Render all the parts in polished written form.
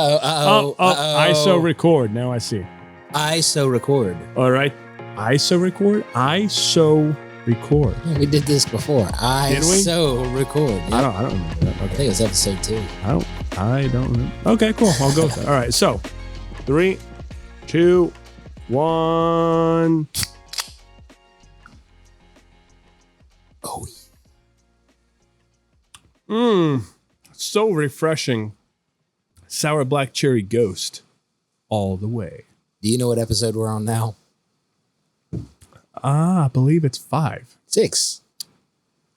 ISO record. Now I see. ISO record. All right. ISO record. ISO record. Yeah, we did this before. ISO record. Yep. I don't remember that. Okay. I think it was episode 2. I don't remember. Okay, cool. I'll go with that. All right. So 3, 2, 1. Oh. So refreshing. Sour black cherry ghost all the way. Do you know what episode we're on now? I believe it's 5. 6.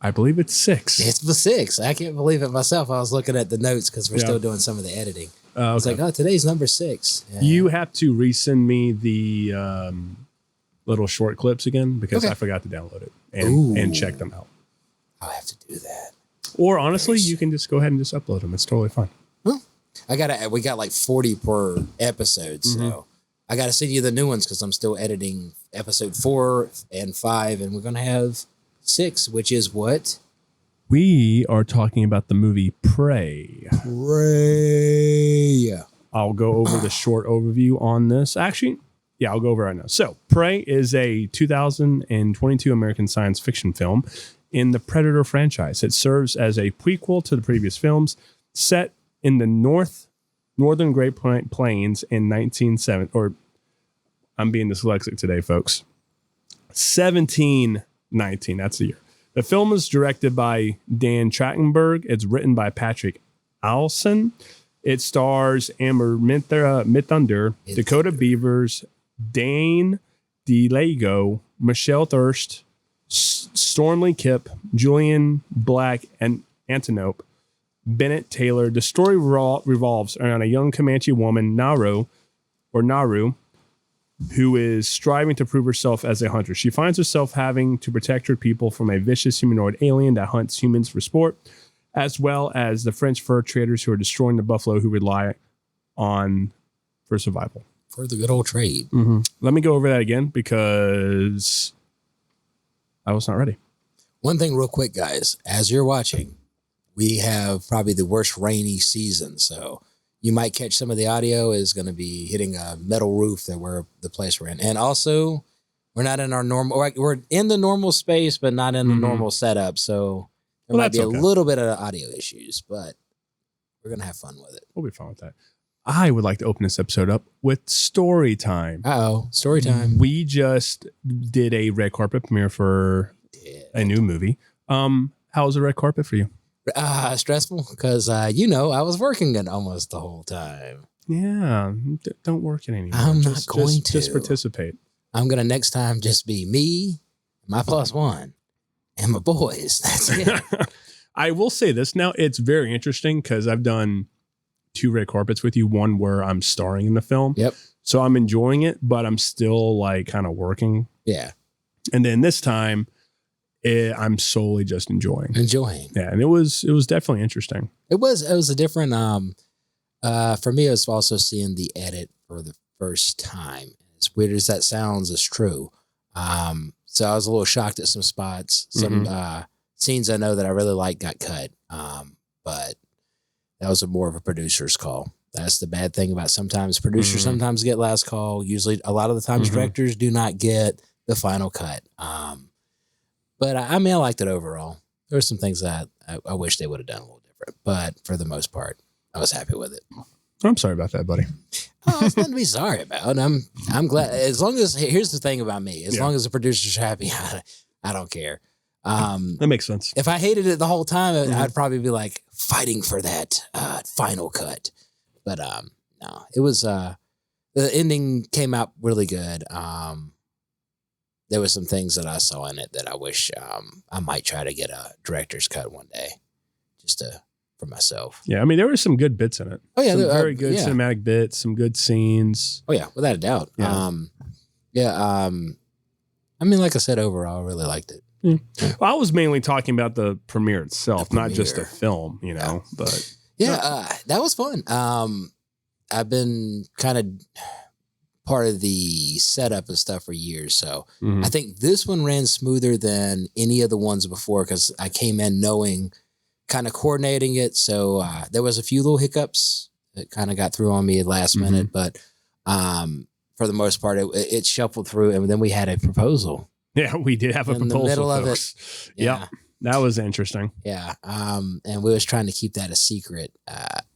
I believe it's 6. It's the 6. I can't believe it myself. I was looking at the notes because we're still doing some of the editing. Okay. It's like, today's number 6. Yeah. You have to resend me the little short clips again because I forgot to download it and check them out. I'll have to do that. Or honestly, you can just go ahead and just upload them. It's totally fine. Well, we got like 40 per episode, so I got to send you the new ones because I'm still editing episode 4 and 5, and we're gonna have 6, which is what we are talking about. The movie Prey. I'll go over the short overview on this. Actually, yeah, I'll go over it right now. So, Prey is a 2022 American science fiction film in the Predator franchise. It serves as a prequel to the previous films, set in the northern Great Plains in 1970, or I'm being dyslexic today, folks. 1719, that's the year. The film is directed by Dan Trachtenberg. It's written by Patrick Allison. It stars Amber Midthunder, Dakota Beavers, Dane, DiLiegro, Michelle Thirst, Stormley Kipp, Julian Black, and Antelope, Bennett Taylor. The story revolves around a young Comanche woman, Naru, who is striving to prove herself as a hunter. She finds herself having to protect her people from a vicious humanoid alien that hunts humans for sport, as well as the French fur traders who are destroying the buffalo who rely on for survival. For the good old trade. Mm-hmm. Let me go over that again because I was not ready. One thing real quick, guys. As you're watching, we have probably the worst rainy season, so you might catch some of the audio is going to be hitting a metal roof the place we're in. And also, we're not in our normal, we're in the normal space, but not in the normal setup. So there might be a little bit of audio issues, but we're going to have fun with it. We'll be fine with that. I would like to open this episode up with story time. Story time. We just did a red carpet premiere for a new movie. How was the red carpet for you? Stressful because, I was working it almost the whole time. Yeah. Don't work it anymore. I'm not going to. Just participate. I'm going to next time just be me, my +1, and my boys. That's it. I will say this now. It's very interesting because I've done 2 red carpets with you. One where I'm starring in the film. Yep. So I'm enjoying it, but I'm still like kind of working. Yeah. And then this time, I'm solely just enjoying. Yeah, and it was definitely interesting. It was a different. For me, it was also seeing the edit for the first time. As weird as that sounds, it's true. So I was a little shocked at some spots. Some scenes I know that I really like got cut. But that was more of a producer's call. That's the bad thing about sometimes producers sometimes get last call. Usually, a lot of the times directors do not get the final cut. But I liked it overall. There were some things that I wish they would have done a little different. But for the most part, I was happy with it. I'm sorry about that, buddy. It's nothing to be sorry about. I'm glad. As long as, here's the thing about me. As long as the producer's happy, I don't care. That makes sense. If I hated it the whole time, I'd probably be like fighting for that final cut. But no, it was, the ending came out really good. There were some things that I saw in it that I wish I might try to get a director's cut one day, just for myself. Yeah, I mean, there were some good bits in it. Oh yeah, some very good cinematic bits, some good scenes. Oh yeah, without a doubt. Yeah. I mean, like I said, overall, I really liked it. Yeah. Well, I was mainly talking about the premiere itself, not just the film, But that was fun. I've been kind of part of the setup and stuff for years. So I think this one ran smoother than any of the ones before because I came in knowing, kind of coordinating it. So there was a few little hiccups It kind of got through on me last minute, but for the most part, it shuffled through. And then we had a proposal. Yeah, we did have a proposal. In the middle folks. of it. Yeah. That was interesting. Yeah. And we was trying to keep that a secret.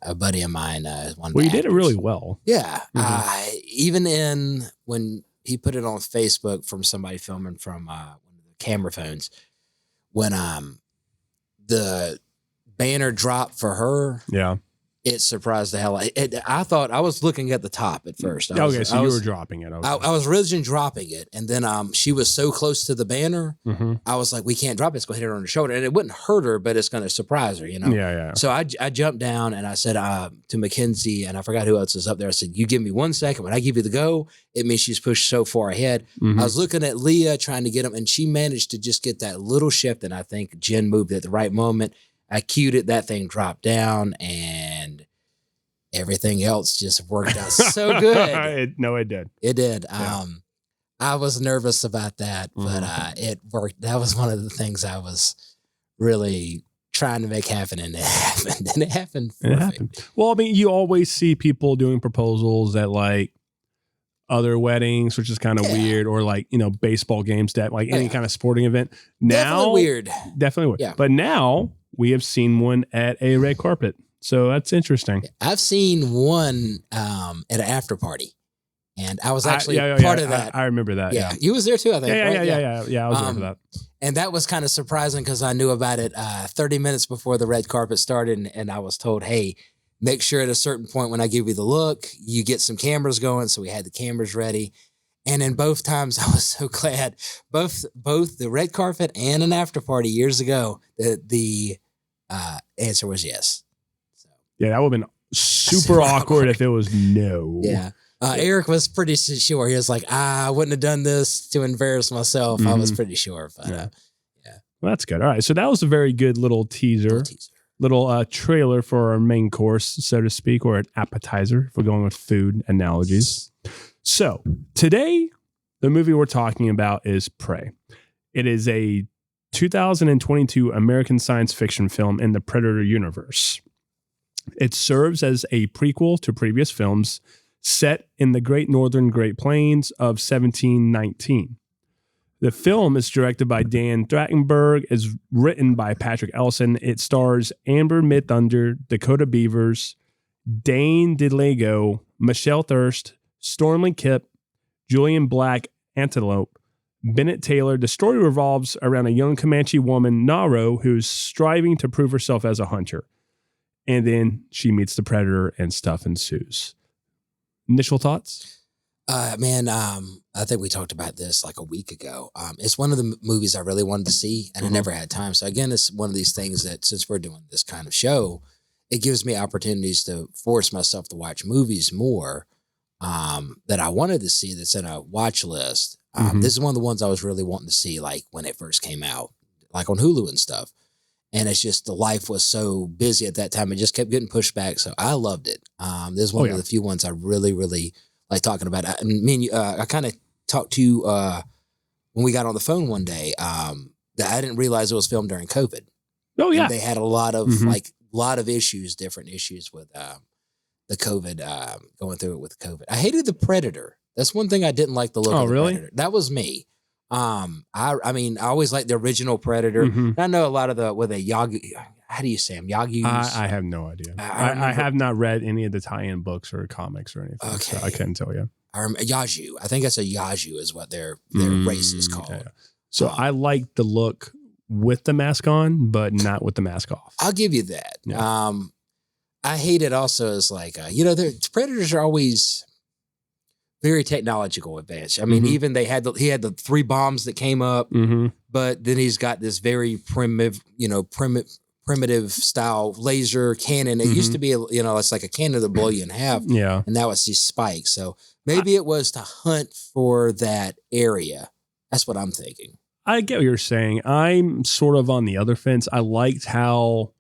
A buddy of mine, one. Well, you did it really well. Yeah. Even when he put it on Facebook from somebody filming from one of the camera phones, when the banner dropped for her. Yeah. It surprised the hell out. I thought I was looking at the top at first. So you were dropping it. Okay. I was originally dropping it, and then she was so close to the banner. I was like, "We can't drop it. It's going to hit her on the shoulder, and it wouldn't hurt her, but it's going to surprise her, you know." Yeah. So I jumped down and I said to Mackenzie, and I forgot who else was up there. I said, "You give me 1 second. When I give you the go, it means she's pushed so far ahead." I was looking at Leah trying to get him, and she managed to just get that little shift, and I think Jen moved at the right moment. I cued it. That thing dropped down, and everything else just worked out so good. It did. It did. Yeah. I was nervous about that, but it worked. That was one of the things I was really trying to make happen, and it happened. And it happened. Perfect. It happened. Well, I mean, you always see people doing proposals at like other weddings, which is kind of weird, or like, baseball games, that like any kind of sporting event. Now, definitely weird. Yeah. But now we have seen one at a red carpet. So that's interesting. I've seen one at an after party, and I was actually part of that. I remember that. Yeah. You was there too, I think. Yeah. I was there for that. And that was kind of surprising because I knew about it 30 minutes before the red carpet started, and I was told, "Hey, make sure at a certain point when I give you the look, you get some cameras going." So we had the cameras ready. And in both times, I was so glad. Both the red carpet and an after party years ago, the answer was yes. Yeah, that would have been super awkward if it was no. Yeah. Eric was pretty sure. He was like, I wouldn't have done this to embarrass myself. I was pretty sure. But, yeah. Well, that's good. All right. So that was a very good little teaser. Little trailer for our main course, so to speak, or an appetizer if we're going with food analogies. So today, the movie we're talking about is Prey. It is a 2022 American science fiction film in the Predator universe. It serves as a prequel to previous films set in the Great Northern Great Plains of 1719. The film is directed by Dan Trachtenberg, is written by Patrick Ellison. It stars Amber Midthunder, Dakota Beavers, Dane DiLiegro, Michelle Thirst, Stormy Kipp, Julian Black Antelope, Bennett Taylor. The story revolves around a young Comanche woman, Naro, who's striving to prove herself as a hunter. And then she meets the Predator and stuff ensues. Initial thoughts? I think we talked about this like a week ago. It's one of the movies I really wanted to see, and I never had time. So again, it's one of these things that since we're doing this kind of show, it gives me opportunities to force myself to watch movies more that I wanted to see that's in a watch list. This is one of the ones I was really wanting to see, like when it first came out, like on Hulu and stuff. And it's just the life was so busy at that time. It just kept getting pushed back. So I loved it. This is one of the few ones I really, really like talking about. I kind of talked to you when we got on the phone one day that I didn't realize it was filmed during COVID. Oh, yeah. And they had a lot of different issues with the COVID, going through it with COVID. I hated the Predator. That's one thing I didn't like the look of the Predator. That was me. I always liked the original Predator. I know a lot of Yagi. How do you say them? Yagyus? I have no idea. I have not read any of the tie-in books or comics or anything. Okay. So I couldn't tell you. Yaju. I think that's a Yaju is what their race is called. Yeah. So I like the look with the mask on, but not with the mask off. I'll give you that. Yeah. I hate it also as like, the Predators are always very technological advanced. I mean, even he had the 3 bombs that came up, but then he's got this very primitive style laser cannon. It used to be, it's like a cannon to blow you in half. Yeah. And now it's these spikes. So maybe it was to hunt for that area. That's what I'm thinking. I get what you're saying. I'm sort of on the other fence. I liked how,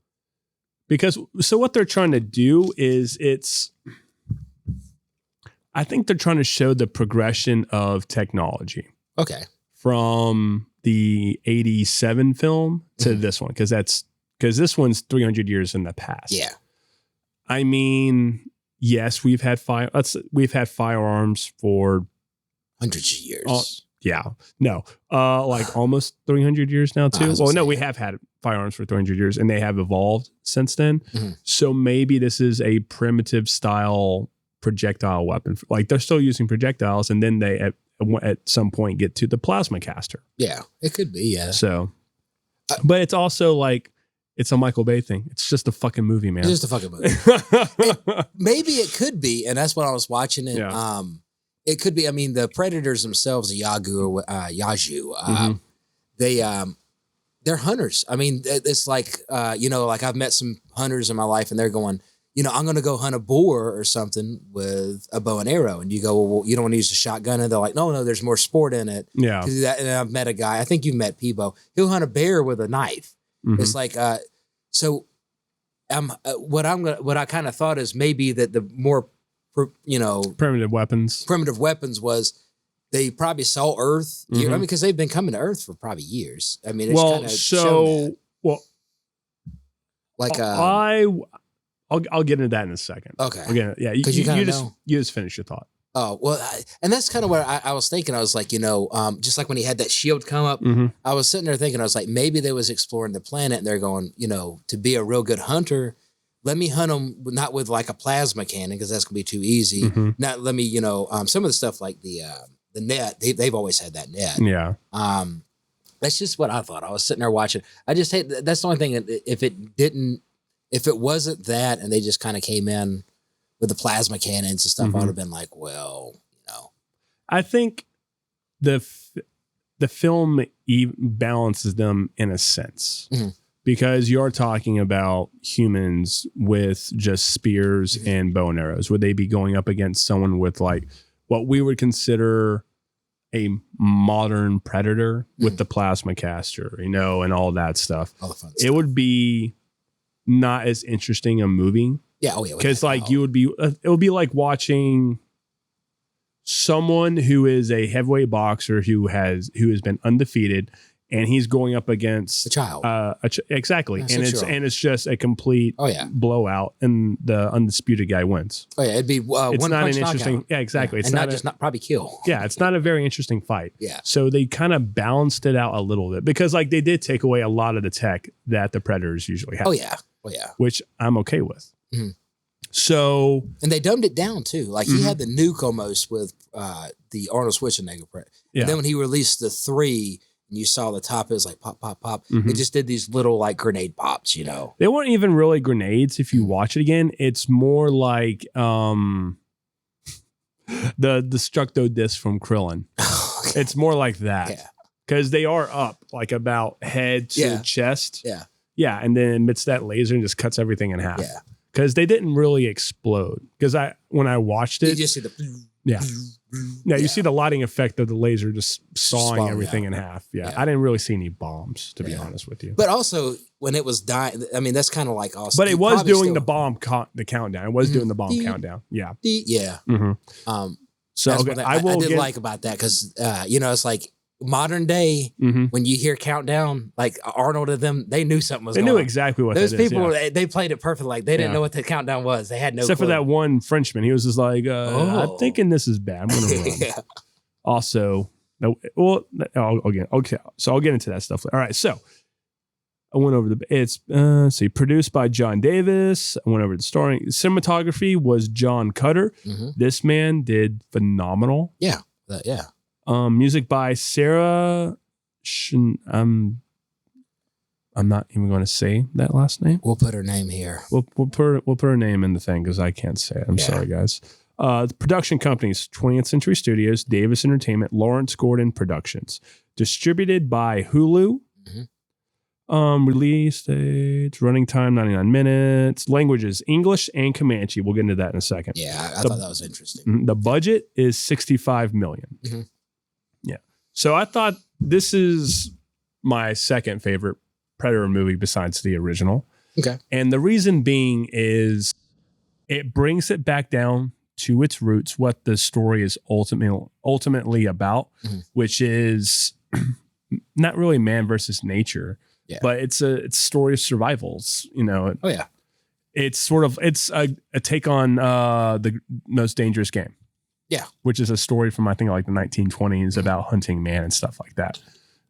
so what they're trying to do is I think they're trying to show the progression of technology. Okay. From the 87 film to this one, because this one's 300 years in the past. Yeah. I mean, yes, we've had firearms for hundreds of years. Like almost 300 years now too. Well, no, we that. have had firearms for 300 years and they have evolved since then. Mm-hmm. So maybe this is a primitive style projectile weapon. Like they're still using projectiles and then they at some point get to the plasma caster. Yeah, it could be. Yeah. So, but it's also like, it's a Michael Bay thing. It's just a fucking movie, man. It's just a fucking movie. Maybe it could be. And that's when I was watching it. Yeah. It could be. I mean, the predators themselves, the Yaju, they're hunters. I mean, it's like, like I've met some hunters in my life and they're going, I'm going to go hunt a boar or something with a bow and arrow. And you go, well, you don't want to use a shotgun. And they're like, no, there's more sport in it. Yeah. To do that. And I've met a guy, I think you've met Peebo. He'll hunt a bear with a knife. Mm-hmm. It's like, what I kind of thought is maybe that the more, primitive weapons was they probably saw Earth. Mm-hmm. I mean, because they've been coming to Earth for probably years. I mean, I'll get into that in a second. Okay. Again, yeah. You just finish your thought. Oh, well, and that's kind of what I was thinking. I was like, just like when he had that shield come up, mm-hmm. I was sitting there thinking, I was like, maybe they was exploring the planet and they're going, to be a real good hunter, let me hunt them not with like a plasma cannon because that's gonna be too easy. Mm-hmm. Not let me, some of the stuff like the net. They've always had that net. Yeah. That's just what I thought. I was sitting there watching. I just hate. That's the only thing. If it wasn't that, and they just kind of came in with the plasma cannons and stuff, mm-hmm. I would have been like, well, I think the film balances them in a sense. Mm-hmm. Because you're talking about humans with just spears mm-hmm. and bow and arrows. Would they be going up against someone with like what we would consider a modern predator mm-hmm. with the plasma caster, and all that stuff? All the fun it stuff. Would be not as interesting a movie. Yeah. Oh yeah. Because it would be like watching someone who is a heavyweight boxer who has been undefeated. And he's going up against a child. Exactly. Yeah, and it's just a complete blowout and the undisputed guy wins. Oh yeah. It'd be it's one not punch an interesting. knockout. Yeah, exactly. Yeah. It's not probably kill. Yeah. It's not a very interesting fight. Yeah. So they kind of balanced it out a little bit because like they did take away a lot of the tech that the Predators usually have. Oh yeah. Which I'm okay with. Mm-hmm. So. And they dumbed it down too. Like mm-hmm. he had the nuke almost with the Arnold Schwarzenegger. Yeah. And then when he released the 3, and you saw the top, it was like pop, pop, pop. Mm-hmm. It just did these little like grenade pops, They weren't even really grenades. If you watch it again, it's more like the Destructo disc from Krillin. Okay. It's more like that. Yeah. Because they are up like about head to chest. Yeah. Yeah. And then emits that laser and just cuts everything in half. Yeah. Because they didn't really explode. Because when I watched it. You just see the. Yeah. Yeah, you see the lighting effect of the laser just sawing everything in half. Yeah. I didn't really see any bombs, to be honest with you. But also, when it was dying, I mean, that's kind of like also. But it was doing the bomb, the countdown. It was doing the bomb countdown. Yeah. Yeah. Mm-hmm. So okay, I did like about that because, it's like modern day, mm-hmm. when you hear countdown, like Arnold and them, they knew something was going on. They knew exactly what those that is. people, they played it perfect. Like they didn't know what the countdown was. They had no Except clue. for that one Frenchman. He was just like, I'm thinking this is bad. I'm going to run. Yeah. Also, okay. So I'll get into that stuff. All right. So I went over it's produced by John Davis. I went over the story. Cinematography was John Cutter. Mm-hmm. This man did phenomenal. Yeah. Music by Sarah. I'm not even going to say that last name. We'll put her name here. We'll put her name in the thing because I can't say it. I'm sorry, guys. The production companies: 20th Century Studios, Davis Entertainment, Lawrence Gordon Productions. Distributed by Hulu. Mm-hmm. Release dates, running time 99 minutes. Languages: English and Comanche. We'll get into that in a second. Yeah, I thought that was interesting. The budget is $65 million. Mm-hmm. Yeah. So I thought this is my second favorite Predator movie besides the original. Okay. And the reason being is it brings it back down to its roots, what the story is ultimately about, mm-hmm. which is not really man versus nature, but it's a story of survivals. it's a take on the Most Dangerous Game. Yeah. Which is a story from, I think, like the 1920s about hunting man and stuff like that.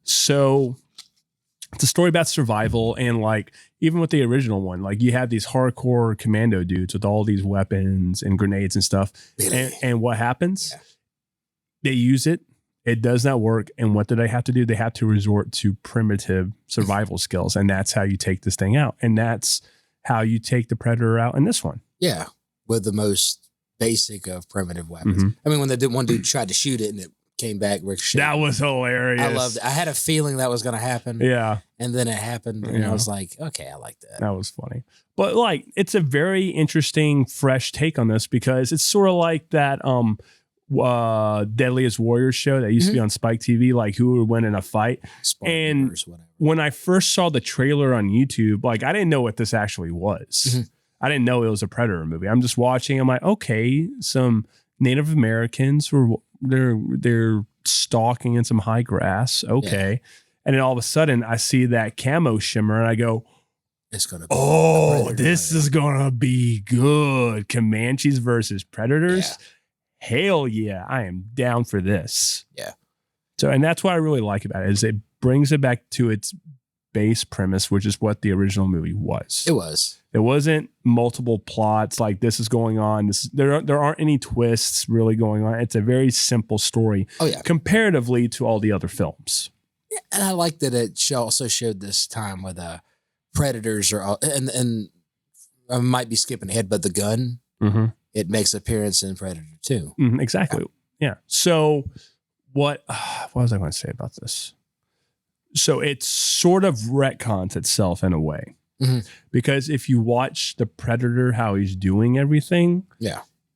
So it's a story about survival. And like, even with the original one, like you have these hardcore commando dudes with all these weapons and grenades and stuff. And what happens? Yeah. They use it. It does not work. And what do they have to do? They have to resort to primitive survival skills. And that's how you take this thing out. And that's how you take the Predator out in this one. Yeah. With the most basic of primitive weapons. I mean, when one dude tried to shoot it and it came back ricocheted. That was hilarious. I loved it. I had a feeling that was going to happen. Yeah. And then it happened. And I was like, okay, I like that. That was funny. But like, it's a very interesting, fresh take on this because it's sort of like that Deadliest Warriors show that used to be on Spike TV, like who would win in a fight. And when I first saw the trailer on YouTube, like I didn't know what this actually was. I didn't know it was a Predator movie. I'm just watching. I'm like, okay, some Native Americans they're stalking in some high grass. Okay. Yeah. And then all of a sudden I see that camo shimmer and I go, it's gonna be this is gonna be good. Comanches versus Predators. Yeah. Hell yeah. I am down for this. Yeah. So, and that's what I really like about it is it brings it back to its base premise, which is what the original movie was. It was. It wasn't multiple plots like this is going on. There aren't any twists really going on. It's a very simple story. Oh yeah. Comparatively to all the other films. Yeah, and I like that it also showed this time where the Predators are and I might be skipping ahead, but the gun it makes appearance in Predator 2. Exactly. Yeah. So what was I going to say about this? So it sort of retcons itself in a way. Because if you watch the Predator, how he's doing everything,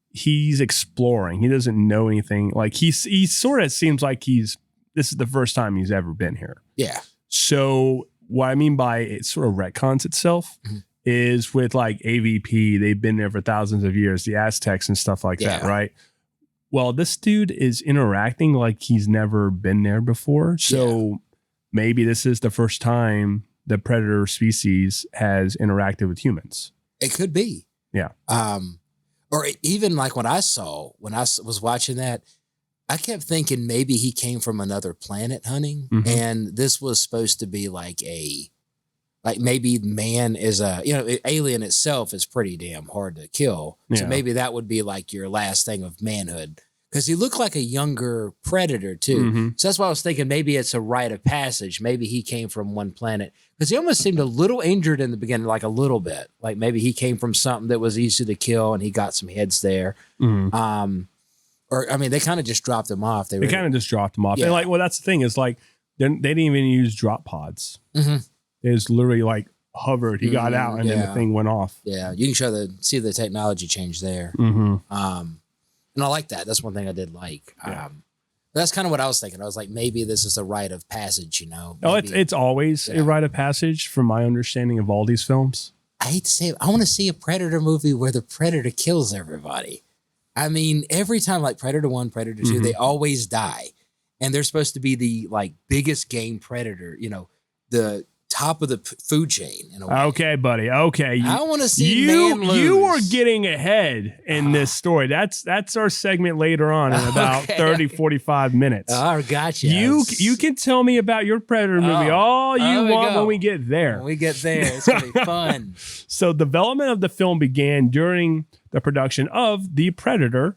he's exploring. He doesn't know anything. Like he sort of seems like this is the first time he's ever been here. Yeah. So what I mean by it sort of retcons itself is with like AVP, they've been there for thousands of years, the Aztecs and stuff like that, right? Well, this dude is interacting like he's never been there before. So maybe this is the first time the Predator species has interacted with humans. It could be. Yeah. Or even like when I was watching that, I kept thinking maybe he came from another planet hunting. And this was supposed to be like maybe man is alien itself is pretty damn hard to kill. So maybe that would be like your last thing of manhood. Because he looked like a younger Predator, too. So that's why I was thinking maybe it's a rite of passage. Maybe he came from one planet. Because he almost seemed a little injured in the beginning, like a little bit. Like maybe he came from something that was easy to kill and he got some heads there. Or, I mean, they kind of just dropped him off. They kind of just dropped him off. Yeah. And like, well, that's the thing is like, they didn't even use drop pods. It was literally like hovered. He got out and then the thing went off. Yeah, you can see the technology change there. And I like that. That's one thing I did like. That's kind of what I was thinking. I was like, maybe this is a rite of passage, Maybe, it's always a rite of passage from my understanding of all these films. I hate to say it. I want to see a Predator movie where the Predator kills everybody. I mean, every time like Predator 1, Predator 2, they always die. And they're supposed to be the like biggest game predator, the top of the food chain. In a way. Okay, buddy. Okay. I want to see man lose. You are getting ahead in this story. That's our segment later on in about 30, 45 minutes. Oh, gotcha. You can tell me about your Predator movie all you want when we get there. When we get there, it's going to be fun. So development of the film began during the production of The Predator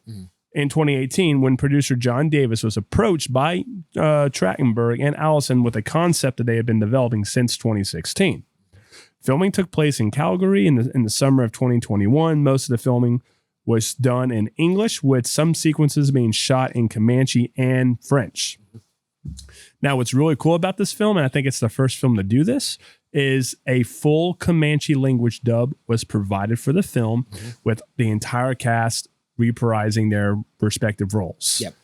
in 2018 when producer John Davis was approached by Trachtenberg and Allison with a concept that they had been developing since 2016. Filming took place in Calgary in the summer of 2021. Most of the filming was done in English, with some sequences being shot in Comanche and French. Now, what's really cool about this film, and I think it's the first film to do this, is a full Comanche language dub was provided for the film with the entire cast reprising their respective roles. Yep.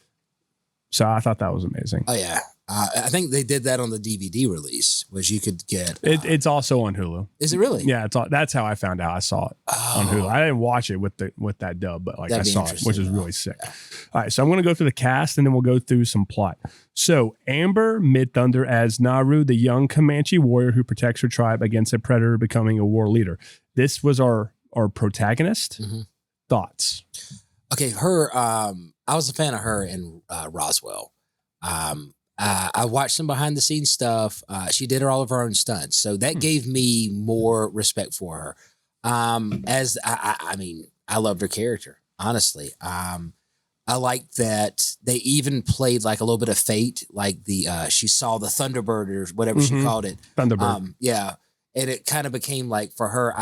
So I thought that was amazing. Oh, yeah. I think they did that on the DVD release, which you could get. It's also on Hulu. Is it really? Yeah, that's how I found out. I saw it on Hulu. I didn't watch it with that dub, but like I saw it, which is really sick. Yeah. All right, so I'm going to go through the cast and then we'll go through some plot. So Amber Midthunder as Naru, the young Comanche warrior who protects her tribe against a predator becoming a war leader. This was our our protagonist. Mm-hmm. Thoughts? Okay, her. I was a fan of her in Roswell. I watched some behind the scenes stuff. She did all of her own stunts, so that gave me more respect for her. I mean, I loved her character, honestly. I like that they even played like a little bit of fate, like she saw the Thunderbird or whatever she called it. Thunderbird. Yeah. And it kind of became like for her,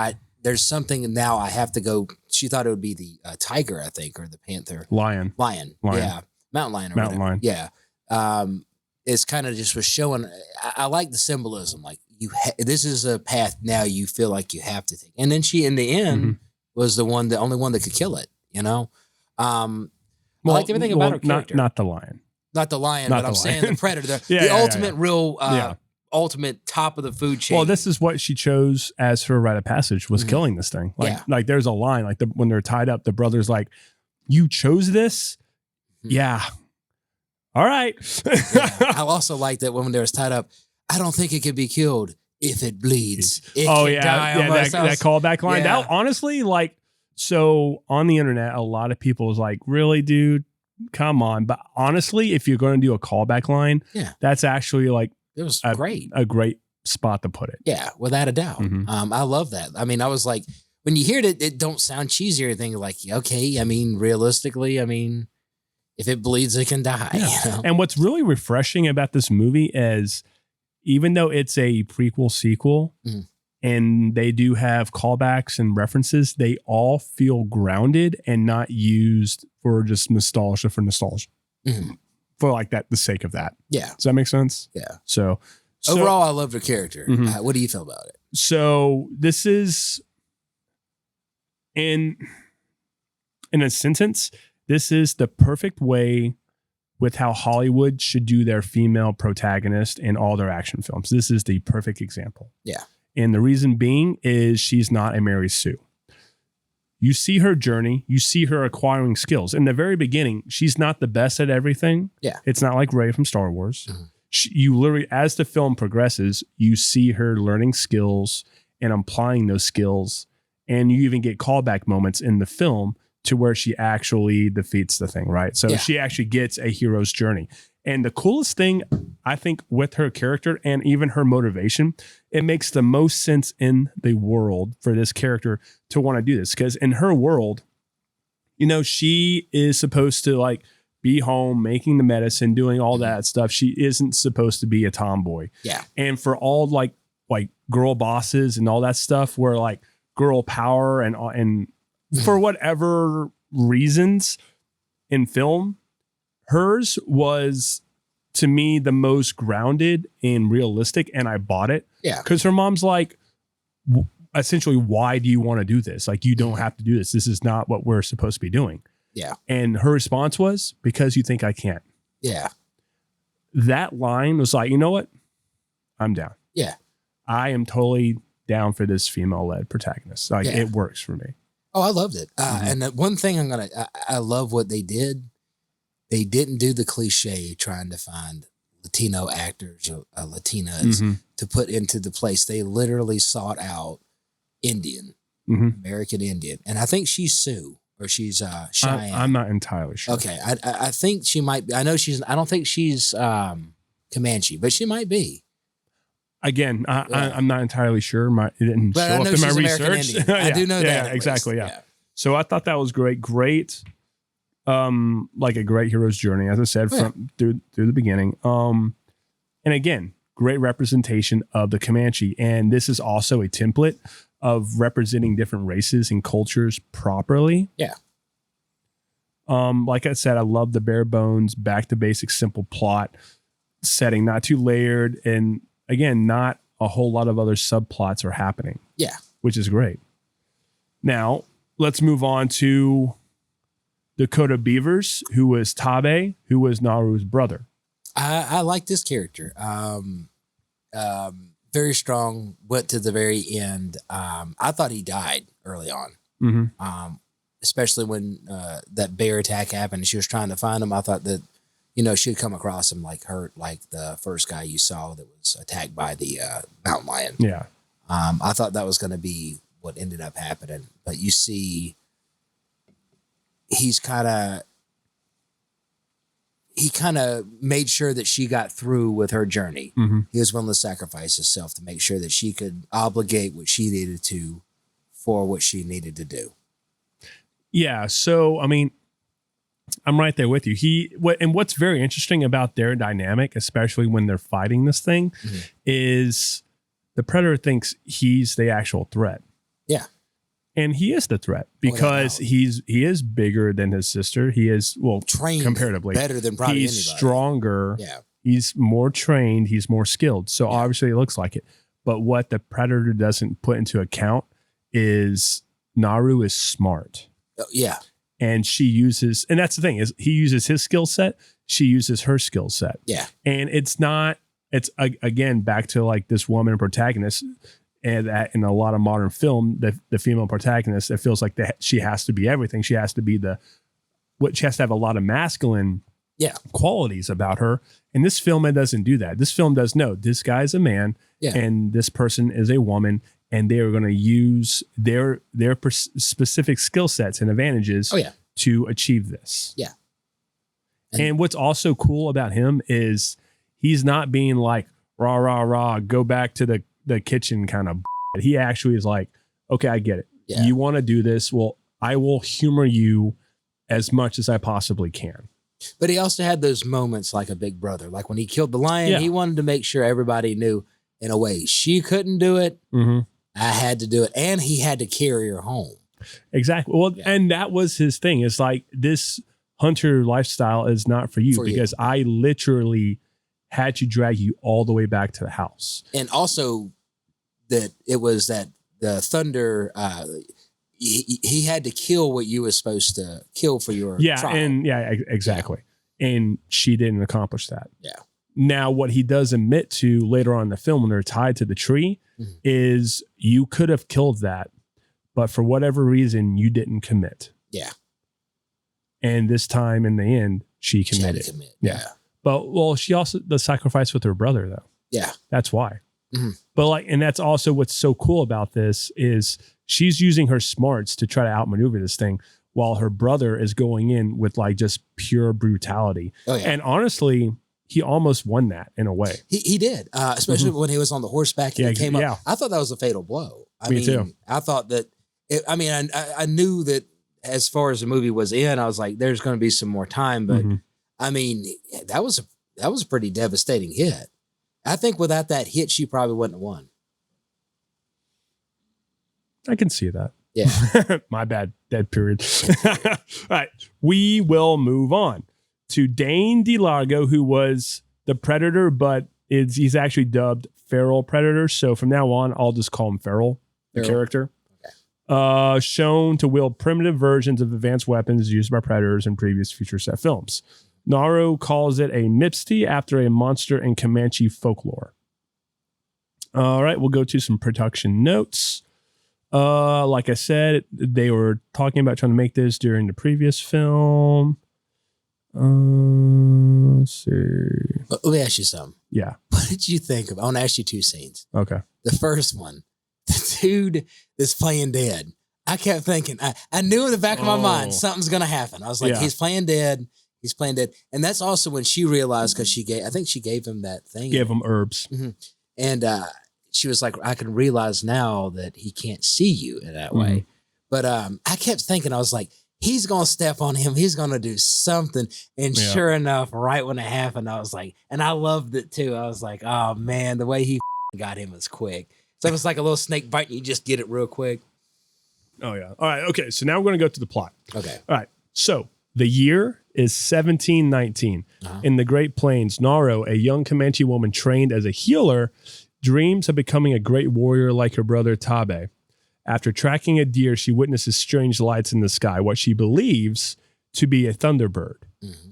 there's something now I have to go. She thought it would be the tiger, I think, or the panther. Lion. Yeah. Mountain lion. Mountain lion. Yeah. It's kind of just was showing. I like the symbolism. Like this is a path now you feel like you have to take. And then she, in the end, was the only one that could kill it. You know. I liked everything about her character. Not the lion. Not the lion, Not but I'm the saying lion. the predator. The ultimate real, ultimate top of the food chain. Well, this is what she chose as her rite of passage was killing this thing. Like there's a line like when they're tied up, the brother's like, "You chose this." Yeah. All right. I also like that when they was tied up. I don't think it could be killed if it bleeds. It can die that callback line. Yeah. That honestly, like, so on the internet, a lot of people was like, "Really, dude? Come on!" But honestly, if you're going to do a callback line, that's actually like it was great. A great spot to put it. Yeah, without a doubt. I love that. I mean, I was like, when you hear it, it don't sound cheesy or anything. Like, okay, I mean, realistically, I mean, if it bleeds, it can die. Yeah. You know? And what's really refreshing about this movie is, even though it's a prequel sequel, and they do have callbacks and references, they all feel grounded and not used for just nostalgia for nostalgia. For like that, the sake of that. Yeah. Does that make sense? Yeah. So overall, I loved her character. What do you feel about it? So this is, in a sentence, this is the perfect way with how Hollywood should do their female protagonist in all their action films. This is the perfect example. Yeah. And the reason being is she's not a Mary Sue. You see her journey. You see her acquiring skills. In the very beginning, she's not the best at everything. Yeah. It's not like Rey from Star Wars. You literally, as the film progresses, you see her learning skills and applying those skills. And you even get callback moments in the film to where she actually defeats the thing, right? So she actually gets a hero's journey. And the coolest thing, I think, with her character and even her motivation, it makes the most sense in the world for this character to want to do this. Because in her world, you know, she is supposed to like be home, making the medicine, doing all that stuff. She isn't supposed to be a tomboy. Yeah. And for all like girl bosses and all that stuff, where like girl power and for whatever reasons in film, hers was, to me, the most grounded and realistic, and I bought it. Yeah. Because her mom's like, essentially, why do you want to do this? Like, you don't have to do this. This is not what we're supposed to be doing. Yeah. And her response was, because you think I can't. Yeah. That line was like, you know what? I'm down. Yeah. I am totally down for this female-led protagonist. Like, it works for me. Oh, I loved it. And one thing I love what they did. They didn't do the cliche trying to find Latino actors or Latinas to put into the place. They literally sought out Indian, American Indian. And I think she's Sioux or she's Cheyenne. I'm not entirely sure. Okay. I think she might be. I don't think she's Comanche, but she might be. Again, I'm not entirely sure. It didn't show up in my research. I do know that. Exactly. Yeah. So I thought that was great. Great. Like a great hero's journey, as I said, from through the beginning. And again, great representation of the Comanche. And this is also a template of representing different races and cultures properly. Yeah. Like I said, I love the bare bones, back to basic, simple plot setting, not too layered. And again, not a whole lot of other subplots are happening. Yeah. Which is great. Now, let's move on to Dakota Beavers, who was Tabe, who was Naru's brother. I like this character. Very strong, went to the very end. I thought he died early on. Especially when that bear attack happened and she was trying to find him. I thought that, she'd come across him like hurt, like the first guy you saw that was attacked by the mountain lion. Yeah. I thought that was going to be what ended up happening. But you see, he kind of made sure that she got through with her journey. Mm-hmm. He was willing to sacrifice himself to make sure that she could obligate what she needed to for what she needed to do. Yeah. So, I mean, I'm right there with you. What's very interesting about their dynamic, especially when they're fighting this thing, is the predator thinks he's the actual threat. Yeah. And he is the threat because he is bigger than his sister. He is, well, trained comparatively better than probably he's anybody. Stronger. Yeah. He's more trained. He's more skilled. So obviously it looks like it. But what the predator doesn't put into account is Naru is smart. Yeah. And she uses, and that's the thing, is he uses his skill set. She uses her skill set. Yeah. And it's again, back to like this woman protagonist. And that in a lot of modern film, the female protagonist, it feels like that she has to be everything. She has to be she has to have a lot of masculine qualities about her. And this film, it doesn't do that. This film does no, this guy's a man and this person is a woman, and they are going to use their specific skill sets and advantages to achieve this. Yeah. And what's also cool about him is he's not being like, rah, rah, rah, go back to the kitchen kind of. He actually is like, okay, I get it. Yeah. You want to do this. Well, I will humor you as much as I possibly can. But he also had those moments like a big brother. Like when he killed the lion, he wanted to make sure everybody knew, in a way, she couldn't do it. Mm-hmm. I had to do it. And he had to carry her home. Exactly. Well, and that was his thing. It's like, this hunter lifestyle is not for you because I literally had to drag you all the way back to the house. And also that it was that the thunder, he had to kill what you were supposed to kill for your trial. And exactly. Yeah. And she didn't accomplish that. Yeah. Now, what he does admit to later on in the film when they're tied to the tree is you could have killed that, but for whatever reason, you didn't commit. Yeah. And this time in the end, she committed. Yeah. But, she also, the sacrifice with her brother, though. Yeah. That's why. Mm-hmm. But and that's also what's so cool about this is she's using her smarts to try to outmaneuver this thing while her brother is going in with like just pure brutality. Oh, yeah. And honestly, he almost won that in a way. He did, especially when he was on the horseback and he came up. I thought that was a fatal blow. Me too. I thought that, I knew that as far as the movie was in, I was like, there's going to be some more time. But that was a pretty devastating hit. I think without that hit, she probably wouldn't have won. I can see that. Yeah. My bad. Dead period. All right. We will move on to Dane DiLiegro, who was the Predator, but he's actually dubbed Feral Predator. So from now on, I'll just call him Feral, the character. Okay. Shown to wield primitive versions of advanced weapons used by predators in previous feature set films. Naru calls it a Mipsti after a monster in Comanche folklore. All right, we'll go to some production notes. Like I said, they were talking about trying to make this during the previous film. Let's see. Let me ask you something. Yeah. What did you think of? I want to ask you two scenes. Okay. The first one, the dude that's playing dead. I kept thinking, I knew in the back of my mind something's gonna happen. I was like, he's playing dead. He's playing dead. And that's also when she realized, because I think she gave him that thing. Gave him herbs. Mm-hmm. And she was like, I can realize now that he can't see you in that way. But I kept thinking, I was like, he's going to step on him. He's going to do something. And sure enough, right when it happened, I was like, and I loved it too. I was like, oh man, the way he got him was quick. So it was like a little snake bite and you just get it real quick. Oh yeah. All right. Okay. So now we're going to go to the plot. Okay. All right. So the year is 1719. In the Great Plains, Naru, a young Comanche woman trained as a healer, dreams of becoming a great warrior like her brother Tabe. After tracking a deer, she witnesses strange lights in the sky, what she believes to be a thunderbird. Mm-hmm.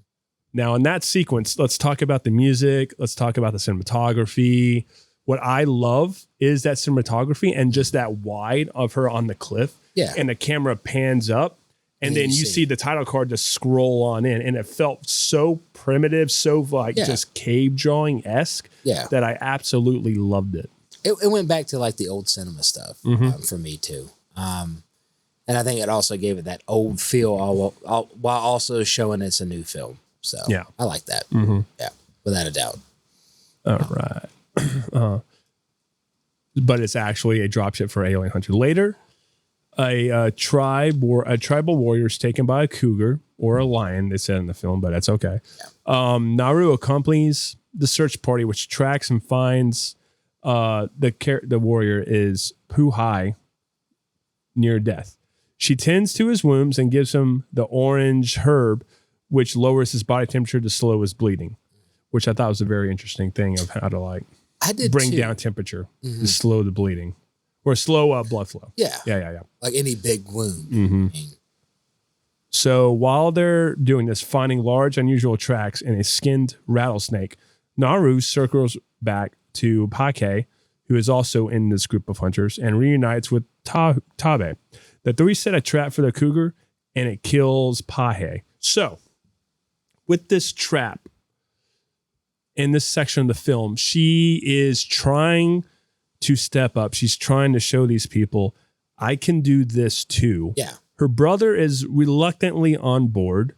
Now, in that sequence, let's talk about the music. Let's talk about the cinematography. What I love is that cinematography and just that wide of her on the cliff. Yeah. And the camera pans up. And then you see the title card just scroll on in. And it felt so primitive, so just cave drawing-esque that I absolutely loved it. It went back to like the old cinema stuff for me too. And I think it also gave it that old feel all while also showing it's a new film. So Yeah. I like that. Yeah, without a doubt. All right. But it's actually a dropship for Alien Hunter. Later, a tribal warrior is taken by a cougar or a lion, they said in the film, but that's okay. Yeah. Naru accompanies the search party, which tracks and finds the warrior is Pu-hai near death. She tends to his wounds and gives him the orange herb, which lowers his body temperature to slow his bleeding, which I thought was a very interesting thing of how to bring down temperature to slow the bleeding or slow blood flow. Yeah. Yeah. Like any big wound. So while they're doing this, finding large, unusual tracks in a skinned rattlesnake, Naru circles back to Pake, who is also in this group of hunters, and reunites with Tabe. The three set a trap for the cougar, and it kills Pake. So, with this trap, in this section of the film, she is trying to step up. She's trying to show these people, I can do this too. Yeah. Her brother is reluctantly on board,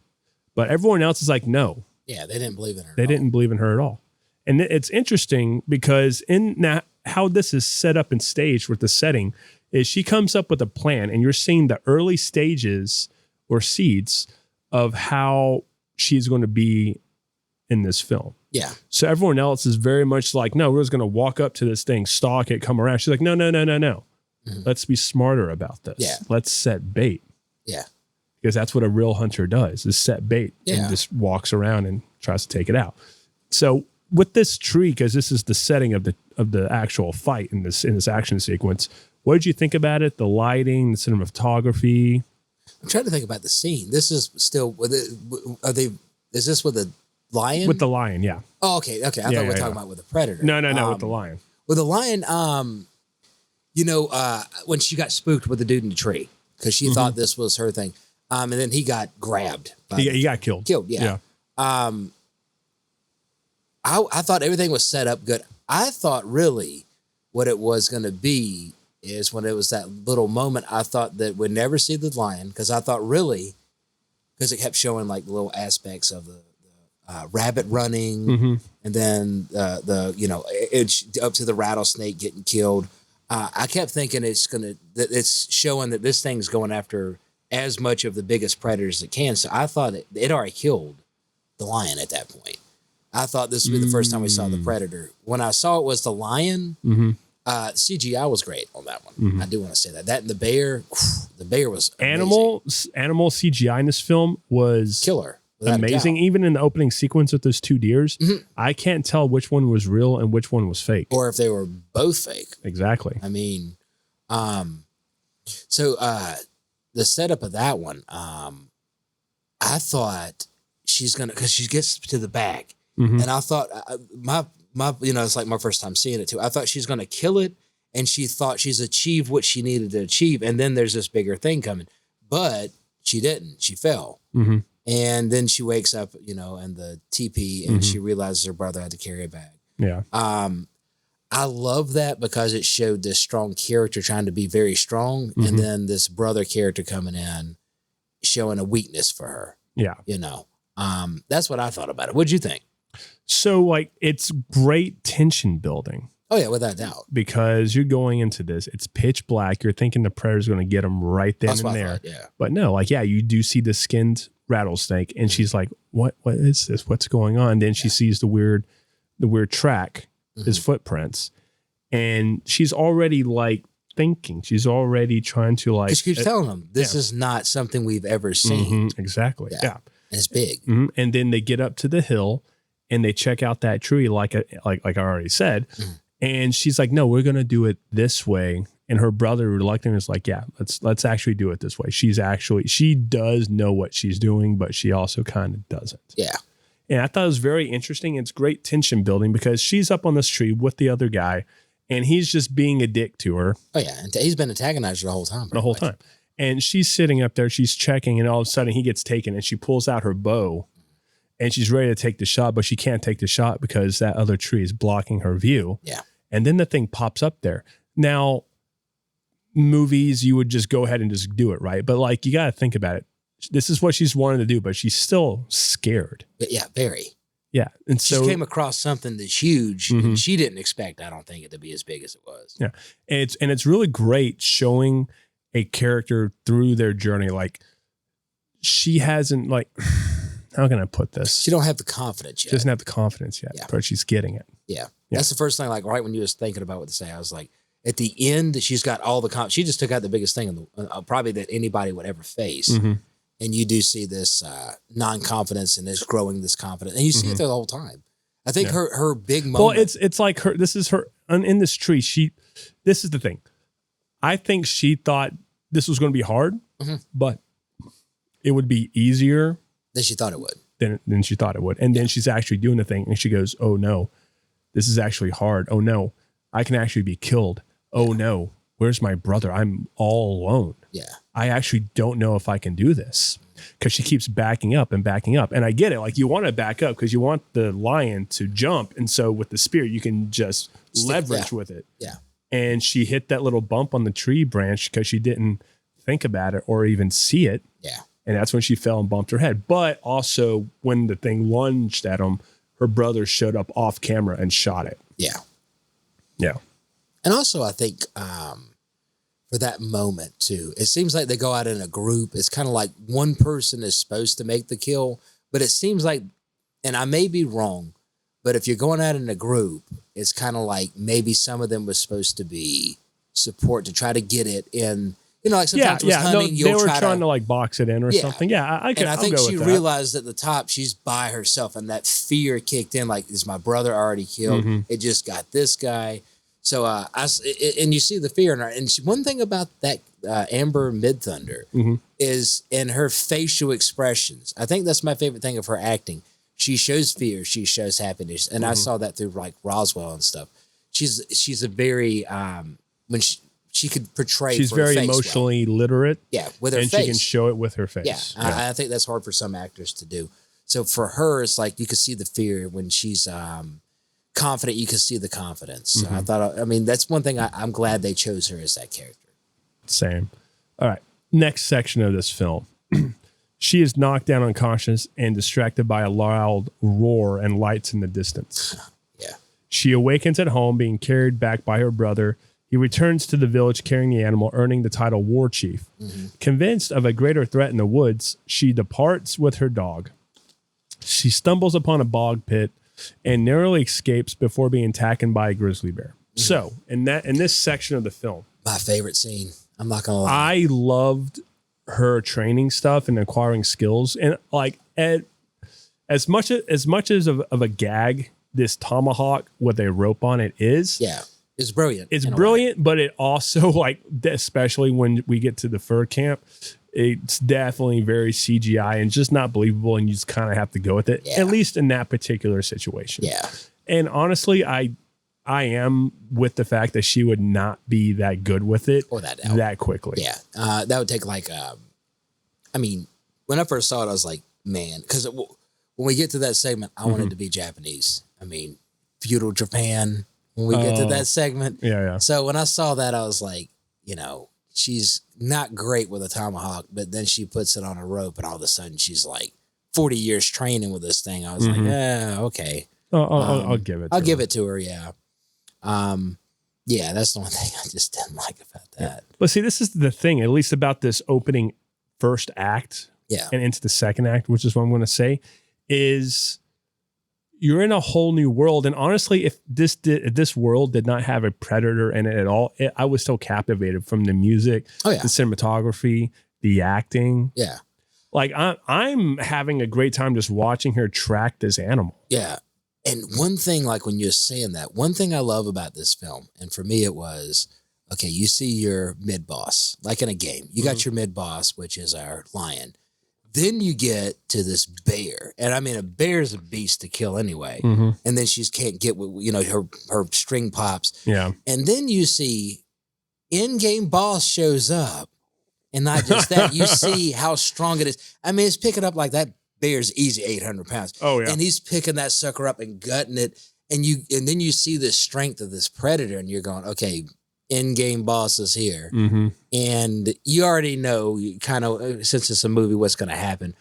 but everyone else is like, no. Yeah, they didn't believe in her. They didn't believe in her at all. And it's interesting because how this is set up and staged with the setting is she comes up with a plan, and you're seeing the early stages or seeds of how she's going to be in this film. Yeah. So everyone else is very much like, no, we're just going to walk up to this thing, stalk it, come around. She's like, no. Let's be smarter about this. Yeah. Let's set bait. Yeah. Because that's what a real hunter does, is set bait and just walks around and tries to take it out. So with this tree, because this is the setting of the actual fight in this action sequence, what did you think about it? The lighting, the cinematography? I'm trying to think about the scene. This is still is this with the lion? With the lion, yeah. Oh, okay. I thought we were talking about with the predator. No, with the lion. With the lion, when she got spooked with the dude in the tree because she thought this was her thing. And then he got grabbed. He got killed. Yeah. I thought everything was set up good. I thought really what it was going to be is when it was that little moment, I thought that we'd never see the lion because I thought really, because it kept showing like little aspects of the rabbit running and then it's up to the rattlesnake getting killed. I kept thinking it's showing that this thing's going after as much of the biggest predators as it can. So I thought it already killed the lion at that point. I thought this would be the first time we saw the predator. When I saw it was the lion, CGI was great on that one. I do want to say that. That and the bear was amazing. Animal CGI in this film was killer. Amazing. Even in the opening sequence with those two deers, I can't tell which one was real and which one was fake. Or if they were both fake. Exactly. I mean, so the setup of that one, I thought she's going to, because she gets to the back. And I thought my it's like my first time seeing it too. I thought she's going to kill it, and she thought she's achieved what she needed to achieve. And then there's this bigger thing coming, but she didn't. She fell. And then she wakes up, in the teepee, and she realizes her brother had to carry her back. Yeah. I love that because it showed this strong character trying to be very strong, and then this brother character coming in showing a weakness for her. Yeah. That's what I thought about it. What'd you think? So it's great tension building. Oh yeah, without doubt. Because you're going into this, it's pitch black. You're thinking the predator's going to get them right then and there. But no, you do see the skinned rattlesnake, and she's like, "What is this? What's going on?" Then she sees the weird track, his footprints, and she's already thinking. She's already trying to she keeps telling them this is not something we've ever seen. Exactly. Yeah. And it's big. And then they get up to the hill, and they check out that tree, like I already said. And she's like, "No, we're gonna do it this way." And her brother reluctant is like, "Yeah, let's actually do it this way." She does know what she's doing, but she also kind of doesn't. Yeah. And I thought it was very interesting. It's great tension building because she's up on this tree with the other guy, and he's just being a dick to her. Oh yeah, and he's been antagonized the whole time. The whole time. And she's sitting up there, she's checking, and all of a sudden he gets taken, and she pulls out her bow, and she's ready to take the shot, but she can't take the shot because that other tree is blocking her view. Yeah. And then the thing pops up there. Now, movies, you would just go ahead and just do it, right? But like, you got to think about it. This is what she's wanting to do, but she's still scared. But yeah, very. Yeah. And She so came across something that's huge. Mhm. And she didn't expect, I don't think, it to be as big as it was. Yeah. And it's really great showing a character through their journey. Like, she hasn't, like, how can I put this? She don't have the confidence yet. She doesn't have the confidence yet, Yeah. but she's getting it. Yeah. Yeah. That's the first thing, like, right when you was thinking about what to say, I was like, at the end, she's got all the she just took out the biggest thing in the, probably that anybody would ever face. Mhm. And you do see this non-confidence and this growing this confidence. And you see it there the whole time. I think her big moment. Well, it's like her, this is her, in this tree, this is the thing. I think she thought this was going to be hard, but it would be easier than she thought it would. Than she thought it would. And then she's actually doing the thing and she goes, oh no, this is actually hard. Oh no, I can actually be killed. Oh no, where's my brother? I'm all alone. Yeah. I actually don't know if I can do this, because she keeps backing up and backing up. And I get it. Like, you want to back up because you want the lion to jump. And so with the spear, you can just leverage with it. Yeah. And she hit that little bump on the tree branch because she didn't think about it or even see it. Yeah. And that's when she fell and bumped her head. But also when the thing lunged at him, her brother showed up off camera and shot it. Yeah. Yeah. And also, I think for that moment, too, it seems like they go out in a group. It's kind of like one person is supposed to make the kill, but it seems like, and I may be wrong, but if you're going out in a group, it's kind of like maybe some of them was supposed to be support to try to get it in. You know, like sometimes with hunting, they were trying to like box it in or something. Yeah, I think she realized at the top she's by herself, and that fear kicked in. Like, is my brother already killed? It just got this guy. So and you see the fear in her. And one thing about that Amber Midthunder is in her facial expressions. I think that's my favorite thing of her acting. She shows fear, she shows happiness, and I saw that through like Roswell and stuff. She's a very when she could portray. She's very emotionally literate. Yeah, with her and face. she can show it with her face. Yeah, I think that's hard for some actors to do. So for her, it's like you could see the fear when she's confident. You can see the confidence. I thought. I mean, that's one thing I'm glad they chose her as that character. Same. All right. Next section of this film. She is knocked down unconscious and distracted by a loud roar and lights in the distance. Yeah. She awakens at home, being carried back by her brother. He returns to the village carrying the animal, earning the title War Chief. Convinced of a greater threat in the woods, she departs with her dog. She stumbles upon a bog pit and narrowly escapes before being attacked by a grizzly bear. So, in this section of the film, my favorite scene. I'm not gonna lie. I loved her training stuff and acquiring skills, and like as much as of a gag, this tomahawk with a rope on it is. Yeah, it's brilliant. It's brilliant, but it also, like, especially when we get to the fur camp, it's definitely very CGI and just not believable, and you just kind of have to go with it, at least in that particular situation. Yeah. And honestly, I am with the fact that she would not be that good with it or that quickly. Yeah. That would take like, I mean, when I first saw it, I was like, man, because when we get to that segment, I want it to be Japanese. I mean, feudal Japan, when we get to that segment. Yeah. So when I saw that, I was like, you know, she's not great with a tomahawk, but then she puts it on a rope and all of a sudden she's like 40 years training with this thing. I was like, okay. I'll give it to her. I'll give it to her, yeah. Yeah, that's the one thing I just didn't like about that. But see, this is the thing, at least about this opening first act and into the second act, which is what I'm going to say, is you're in a whole new world. And honestly, if this world did not have a predator in it at all, I was still captivated from the music, the cinematography, the acting. Yeah. Like I'm having a great time just watching her track this animal. Yeah. And one thing, like when you're saying that, one thing I love about this film, and for me it was, okay, you see your mid-boss, like in a game. You got your mid-boss, which is our lion. Then you get to this bear. And I mean, a bear's a beast to kill anyway. And then she can't get, you know, her string pops. Yeah. And then you see in-game boss shows up. And not just that, you see how strong it is. I mean, it's picking up like that bear's easy 800 pounds. Oh, yeah. And he's picking that sucker up and gutting it. And then you see the strength of this predator and you're going, okay, in-game bosses here. Mm-hmm. And you already know, you kind of, since it's a movie, what's going to happen.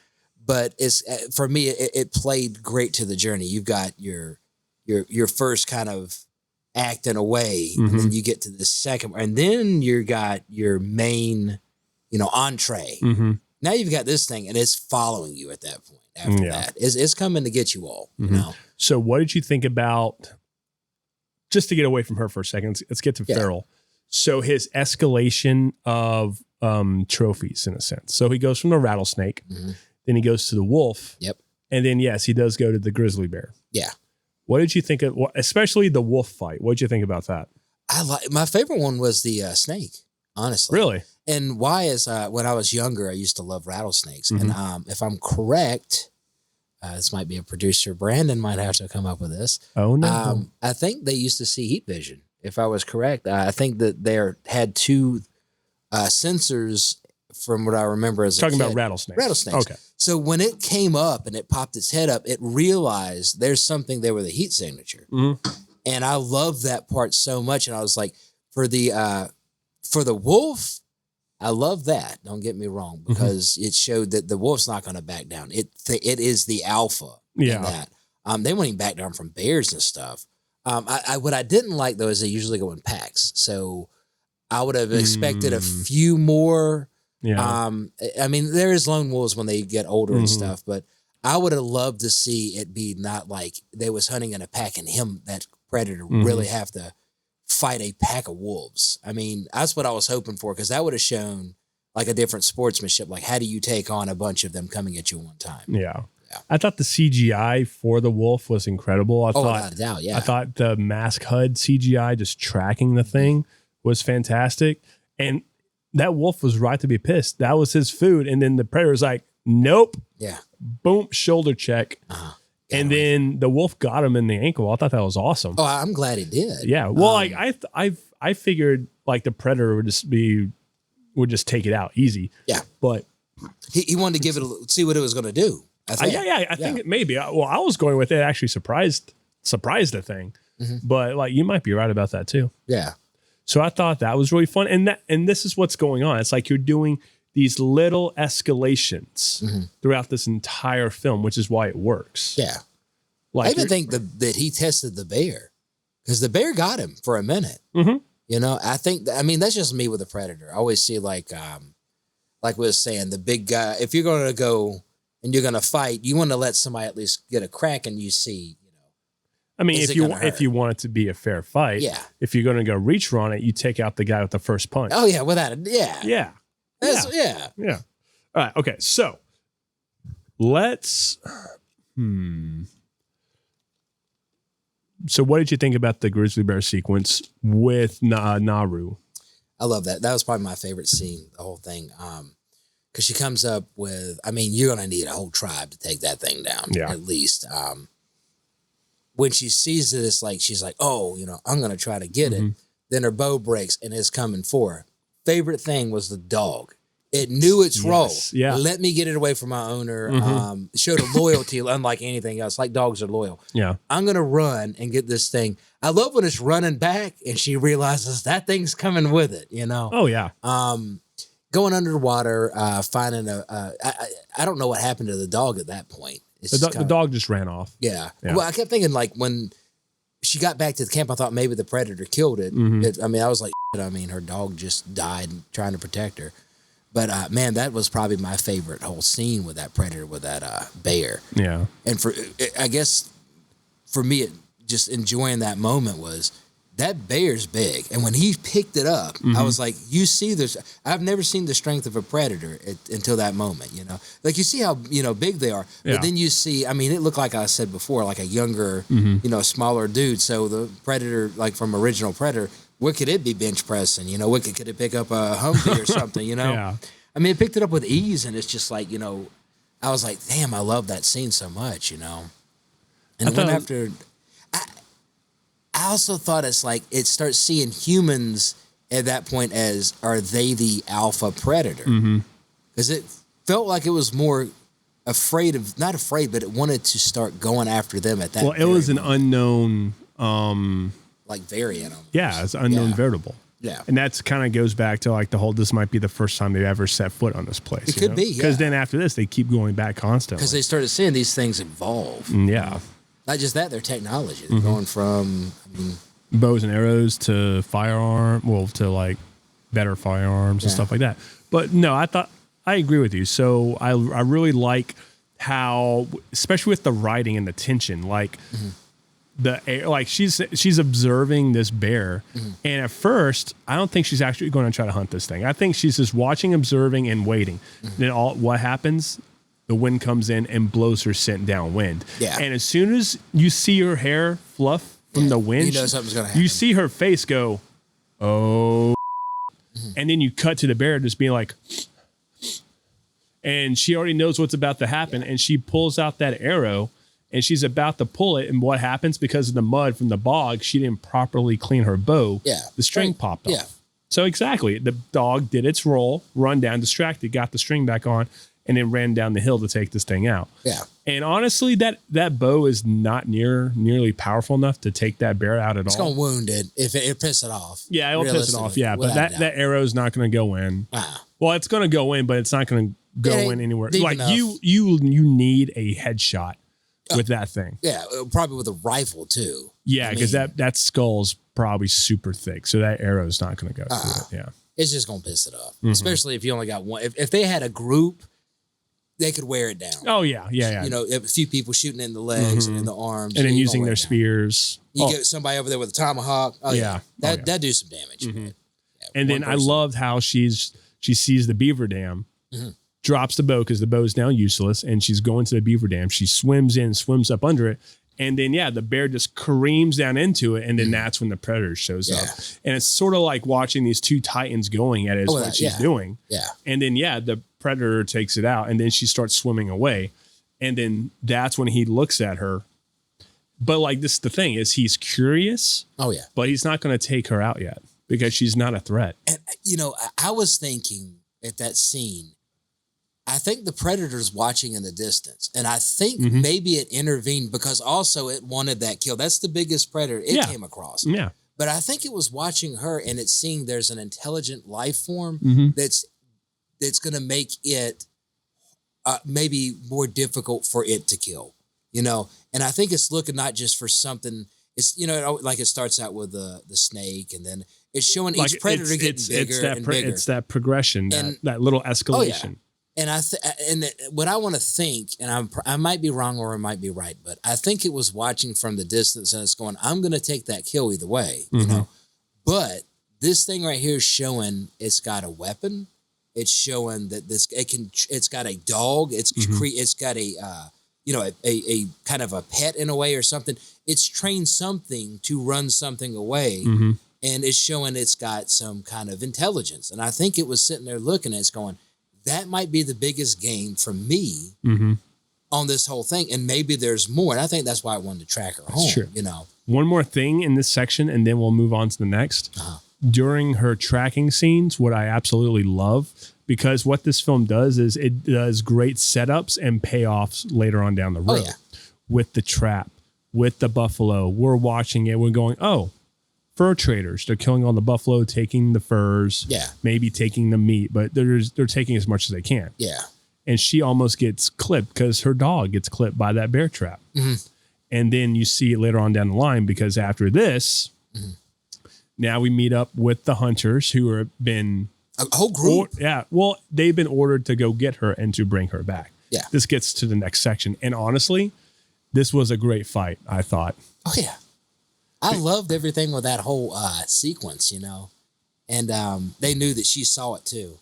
But it's, for me, it played great to the journey. You've got your first kind of act in a way, and then you get to the second, and then you got your main, entree. Now you've got this thing, and it's following you at that point. After that, it's coming to get you all. You know. So, what did you think about? Just to get away from her for a second, let's get to Farrell. So, his escalation of trophies, in a sense. So he goes from the rattlesnake, then he goes to the wolf. Yep. And then, yes, he does go to the grizzly bear. Yeah. What did you think of, especially the wolf fight? What did you think about that? My favorite one was the snake, honestly. Really? And why is when I was younger, I used to love rattlesnakes. And if I'm correct, this might be a producer, Brandon might have to come up with this. Oh, no. I think they used to see heat vision, if I was correct. I think that they had two sensors from what I remember as Talking about rattlesnakes. Rattlesnakes. Okay. So when it came up and it popped its head up, it realized there's something there with a heat signature. And I love that part so much. And I was like, for the wolf, I love that. Don't get me wrong, because it showed that the wolf's not going to back down. It is the alpha in that. They won't even back down from bears and stuff. What I didn't like though is they usually go in packs. So I would have expected a few more. Yeah. I mean, there is lone wolves when they get older and stuff, but I would have loved to see it be not like they was hunting in a pack and that predator really have to fight a pack of wolves. I mean, that's what I was hoping for, because that would have shown like a different sportsmanship. Like, how do you take on a bunch of them coming at you one time? Yeah. I thought the CGI for the wolf was incredible. Without a doubt, yeah. I thought the mask HUD CGI just tracking the thing was fantastic. And that wolf was right to be pissed. That was his food. And then the predator's like, nope. Yeah. Boom, shoulder check. And then the wolf got him in the ankle. I thought that was awesome. Oh, I'm glad it did. Yeah. Well, I figured like the predator would just take it out easy. Yeah. But he wanted to give it see what it was going to do. I think it maybe. Well, I was going with it. Actually surprised the thing. But like, you might be right about that too. Yeah. So I thought that was really fun. And this is what's going on. It's like you're doing these little escalations throughout this entire film, which is why it works. Yeah. Like, I even think that he tested the bear, because the bear got him for a minute. You know, I mean, that's just me with a predator. I always see like we was saying, the big guy, if you're going to go and you're going to fight, you want to let somebody at least get a crack and you see, I mean, if you want it to be a fair fight, if you're going to go reach on it, you take out the guy with the first punch. Oh yeah, without it, yeah. All right, okay. So let's. So what did you think about the grizzly bear sequence with Naru? I love that. That was probably my favorite scene, the whole thing. Because she comes up with, I mean, you're going to need a whole tribe to take that thing down, at least. When she sees it, it's like, she's like, oh, I'm going to try to get it. Then her bow breaks and it's coming for her. Favorite thing was the dog. It knew its role. Yeah. Let me get it away from my owner. Showed a loyalty unlike anything else. Like dogs are loyal. Yeah. I'm going to run and get this thing. I love when it's running back and she realizes that thing's coming with it, Oh, yeah. Going underwater, finding I don't know what happened to the dog at that point. The dog just ran off. Yeah. Well, I kept thinking like when she got back to the camp, I thought maybe the predator killed it. I mean, I was like, her dog just died trying to protect her. But man, that was probably my favorite whole scene with that predator, with that bear. Yeah. And I guess for me, just enjoying that moment was that bear's big. And when he picked it up, I was like, you see this. I've never seen the strength of a predator until that moment, Like you see how, big they are. Yeah. But then you see, I mean, it looked like I said before, like a younger, smaller dude. So the predator, like from original Predator, what could it be bench pressing? What could it pick up a Humvee or something, Yeah. I mean, it picked it up with ease, and it's just like, I was like, damn, I love that scene so much, And then after... I also thought it's like it starts seeing humans at that point as, are they the alpha predator? Because it felt like it was more not afraid, but it wanted to start going after them at that point. Well, it was an unknown... like variant. Almost. Yeah, it's an unknown variable. Yeah. And that's kind of goes back to like the whole, this might be the first time they've ever set foot on this place. It could be, Because then after this, they keep going back constantly. Because they started seeing these things evolve. Yeah. Not just that, their technology. They're going from, bows and arrows to to like better firearms and stuff like that. But no, I agree with you. So I really like how, especially with the writing and the tension, like she's observing this bear, and at first I don't think she's actually going to try to hunt this thing. I think she's just watching, observing, and waiting. Then what happens? The wind comes in and blows her scent downwind. Yeah. And as soon as you see her hair fluff from the wind, you know something's going to happen. You see her face go, oh, and then you cut to the bear just being like, and she already knows what's about to happen, and she pulls out that arrow, and she's about to pull it, and what happens, because of the mud from the bog, she didn't properly clean her bow. Yeah. The string popped off. Yeah. So exactly, the dog did its role, run down, distracted, got the string back on, and then ran down the hill to take this thing out. Yeah. And honestly, that bow is not nearly powerful enough to take that bear out at all. It's going to wound it if it piss it off. Yeah, it'll piss it off. Yeah, but that arrow is not going to go in. Well, it's going to go in, but it's not going to go in anywhere. Like you need a headshot with that thing. Yeah, probably with a rifle too. Yeah, because that skull's probably super thick, so that arrow's not going to go through it. Yeah, it's just going to piss it off, especially if you only got one. If they had a group, they could wear it down. Oh yeah. You know, a few people shooting in the legs and in the arms, and then using their spears. You get somebody over there with a tomahawk. Oh yeah, that do some damage. And then I loved how she sees the beaver dam, drops the bow because the bow's now useless, and she's going to the beaver dam. She swims up under it, and then the bear just careens down into it, and then that's when the predator shows up. And it's sort of like watching these two titans going at it is what she's doing. Yeah. And then the predator takes it out, and then she starts swimming away, and then that's when he looks at her. But like this, the thing is, he's curious. Oh yeah. But he's not going to take her out yet because she's not a threat. And I was thinking at that scene, I think the predator's watching in the distance, and I think maybe it intervened because also it wanted that kill. That's the biggest predator it came across. Yeah. But I think it was watching her, and it's seeing there's an intelligent life form that's going to make it maybe more difficult for it to kill, And I think it's looking not just for something. It's like it starts out with the snake, and then it's showing each predator getting bigger and bigger. It's that progression, that little escalation. Oh, yeah. And what I want to think, and I might be wrong or I might be right, but I think it was watching from the distance and it's going, I'm going to take that kill either way, But this thing right here is showing it's got a weapon. It's showing that it's got a dog. It's got a kind of a pet in a way or something. It's trained something to run something away, and it's showing it's got some kind of intelligence. And I think it was sitting there looking at it, going, that might be the biggest game for me on this whole thing. And maybe there's more. And I think that's why I wanted to track her home. True. One more thing in this section, and then we'll move on to the next. During her tracking scenes, what I absolutely love, because what this film does is it does great setups and payoffs later on down the road. With the trap, with the buffalo. We're watching it. We're going, fur traders. They're killing all the buffalo, taking the furs, maybe taking the meat, but they're taking as much as they can. Yeah. And she almost gets clipped because her dog gets clipped by that bear trap. And then you see it later on down the line, because after this, now we meet up with the hunters who have been a whole group. They've been ordered to go get her and to bring her back. Yeah. This gets to the next section. And honestly, this was a great fight, I thought. Oh yeah. I loved everything with that whole sequence, and they knew that she saw it too.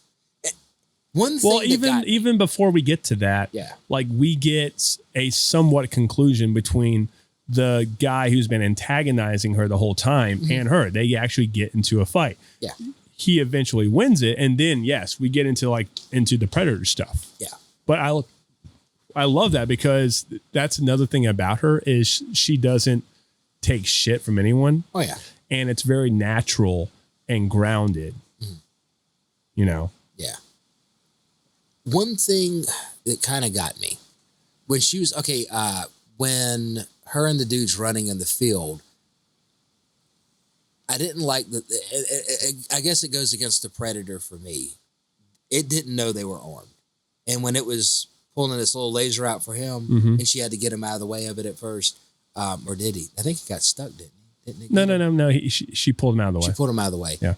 One thing even before we get to that, like we get a somewhat conclusion between the guy who's been antagonizing her the whole time and her. They actually get into a fight. Yeah. He eventually wins it, and then we get into the predator stuff. Yeah. But I love that, because that's another thing about her is she doesn't take shit from anyone. Oh yeah. And it's very natural and grounded. Yeah. One thing that kind of got me when she was when her and the dude's running in the field, I didn't like I guess it goes against the Predator for me. It didn't know they were armed. And when it was pulling this little laser out for him, and she had to get him out of the way of it at first, or did he? I think he got stuck, didn't he? No. She pulled him out of the way. She pulled him out of the way. Yeah.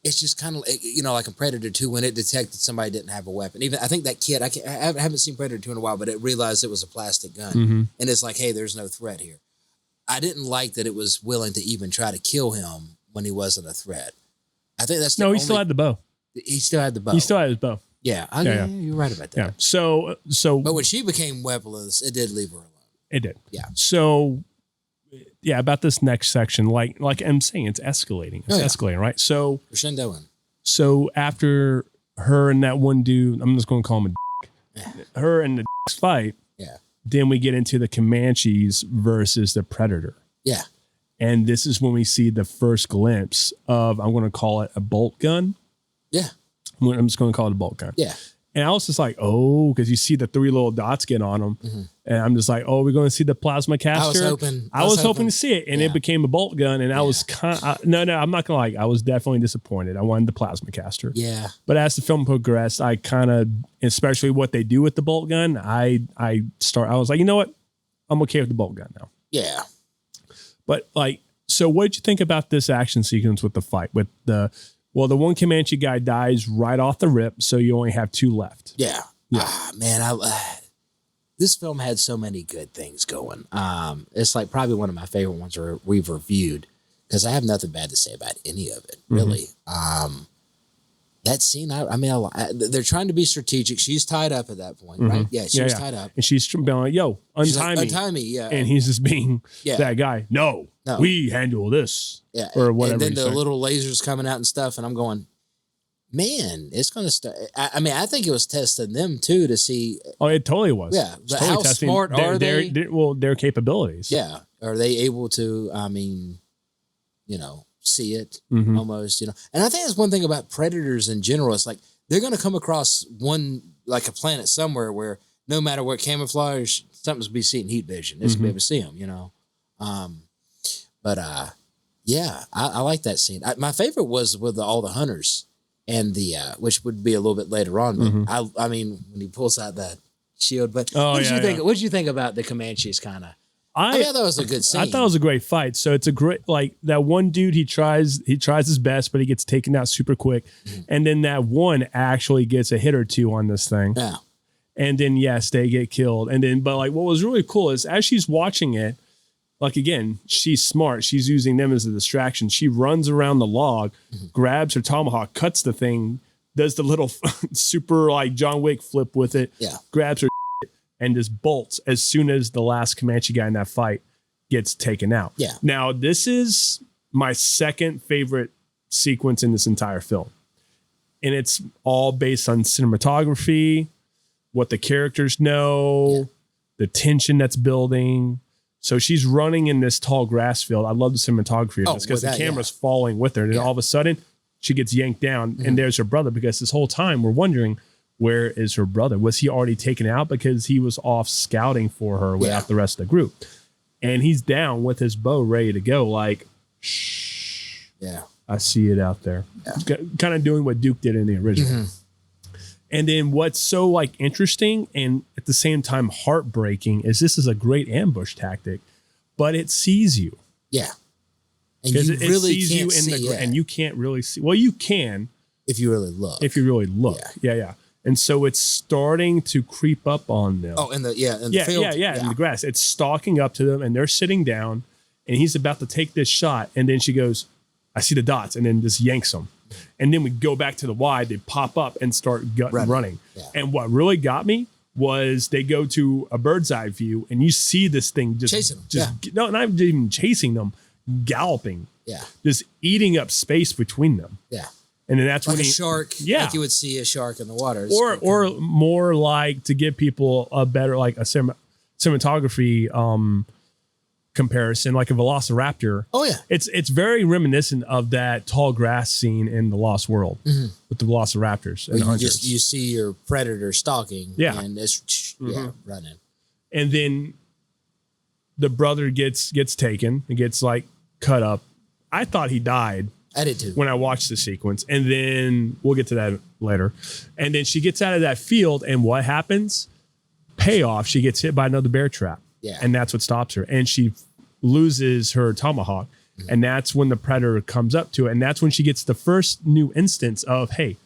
It's just kind of like in Predator 2 when it detected somebody didn't have a weapon. Even I think that kid, I haven't seen Predator 2 in a while, but it realized it was a plastic gun, and it's like, hey, there's no threat here. I didn't like that it was willing to even try to kill him when he wasn't a threat. I think that's he still had the bow. He still had the bow. He still had his bow. Yeah, you're right about that. Yeah. So, but when she became weaponless, it did leave her alone. It did. Yeah. So, yeah, about this next section, like I'm saying, it's escalating. It's escalating, right? So, crescendoing. So after her and that one dude, I'm just going to call him her and the fight. Yeah. Then we get into the Comanches versus the Predator. Yeah. And this is when we see the first glimpse of, I'm going to call it a bolt gun. Yeah. I'm just going to call it a bolt gun. Yeah. And I was just like, oh, because you see the 3 little dots get on them. And I'm just like, oh, we're going to see the plasma caster. I was hoping to see it. And it became a bolt gun. And I was no, I'm not going to lie. I was definitely disappointed. I wanted the plasma caster. Yeah. But as the film progressed, I kind of, especially what they do with the bolt gun, I was like, you know what? I'm okay with the bolt gun now. Yeah. But so what did you think about this action sequence with the fight? With the one Comanche guy dies right off the rip, so you only have 2 left. Yeah. Man, this film had so many good things going. It's like probably one of my favorite ones we've reviewed because I have nothing bad to say about any of it, really. That scene, they're trying to be strategic. She's tied up at that point, right? Yeah, she was tied up. And she's being like, yo, untie me. Untie me, yeah. And he's just being that guy. No, we handle this. Yeah. Or whatever. And then the little lasers coming out and stuff. And I'm going, man, it's going to start. I think it was testing them too to see. Oh, it totally was. Yeah. But totally how smart are they? Their capabilities. Yeah. Are they able to, see it almost, And I think that's one thing about predators in general. It's like they're going to come across a planet somewhere where no matter what camouflage, something's be seeing heat vision. It's going to be able to see them, I like that scene. My favorite was with all the hunters and the, which would be a little bit later on. But when he pulls out that shield, but what did you think about the Comanches kind of? I thought that was a good scene. I thought it was a great fight. So it's a great, that one dude, he tries his best, but he gets taken out super quick. And then that one actually gets a hit or 2 on this thing. Yeah. And then, yes, they get killed. And then, but what was really cool is as she's watching it, again, she's smart. She's using them as a distraction. She runs around the log, grabs her tomahawk, cuts the thing, does the little super John Wick flip with it, grabs her and just bolts as soon as the last Comanche guy in that fight gets taken out. Yeah. Now, this is my second favorite sequence in this entire film. And it's all based on cinematography, what the characters know, the tension that's building. So she's running in this tall grass field. I love the cinematography of this because the camera's falling with her. And then all of a sudden, she gets yanked down and there's her brother, because this whole time we're wondering, where is her brother? Was he already taken out because he was off scouting for her without the rest of the group? And he's down with his bow ready to go, shh. Yeah. I see it out there. Yeah. Kind of doing what Duke did in the original. And then what's so interesting and at the same time heartbreaking is this is a great ambush tactic, but it sees you. Yeah. And you really sees can't you see it. And you can't really see. Well, you can. If you really look. Yeah. And so it's starting to creep up on them. Oh, in the field. In the grass. It's stalking up to them and they're sitting down and he's about to take this shot. And then she goes, I see the dots, and then just yanks them. And then we go back to the wide, they pop up and start running. Yeah. And what really got me was they go to a bird's eye view and you see this thing just chasing them. No, not even chasing them, galloping. Yeah. Just eating up space between them. Yeah. And then that's when a shark, like you would see a shark in the water. Or more to give people a better, a cinematography comparison, like a velociraptor. Oh, yeah. It's very reminiscent of that tall grass scene in The Lost World with the velociraptors and hunters. You see your predator stalking and it's running. And then the brother gets taken and gets cut up. I thought he died. I did too. When I watched the sequence, and then we'll get to that later. And then she gets out of that field, and what happens? Payoff. She gets hit by another bear trap. Yeah. And that's what stops her. And she loses her tomahawk. Mm-hmm. And that's when the predator comes up to it. And that's when she gets the first new instance of, hey,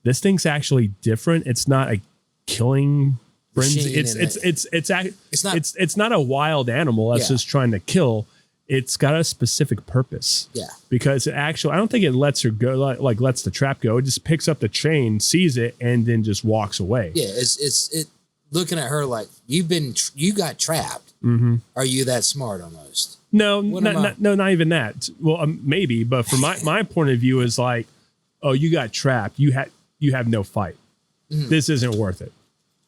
this thing's actually different. It's not a killing frenzy. It's not a wild animal that's just trying to kill. It's got a specific purpose. Yeah. Because it actually, I don't think it lets her go, like lets the trap go. It just picks up the chain, sees it, and then just walks away. Yeah. It's looking at her like you got trapped. Mm-hmm. Are you that smart almost? No, not even that. Well, maybe, but from my point of view is like, oh, you got trapped. You have no fight. Mm-hmm. This isn't worth it.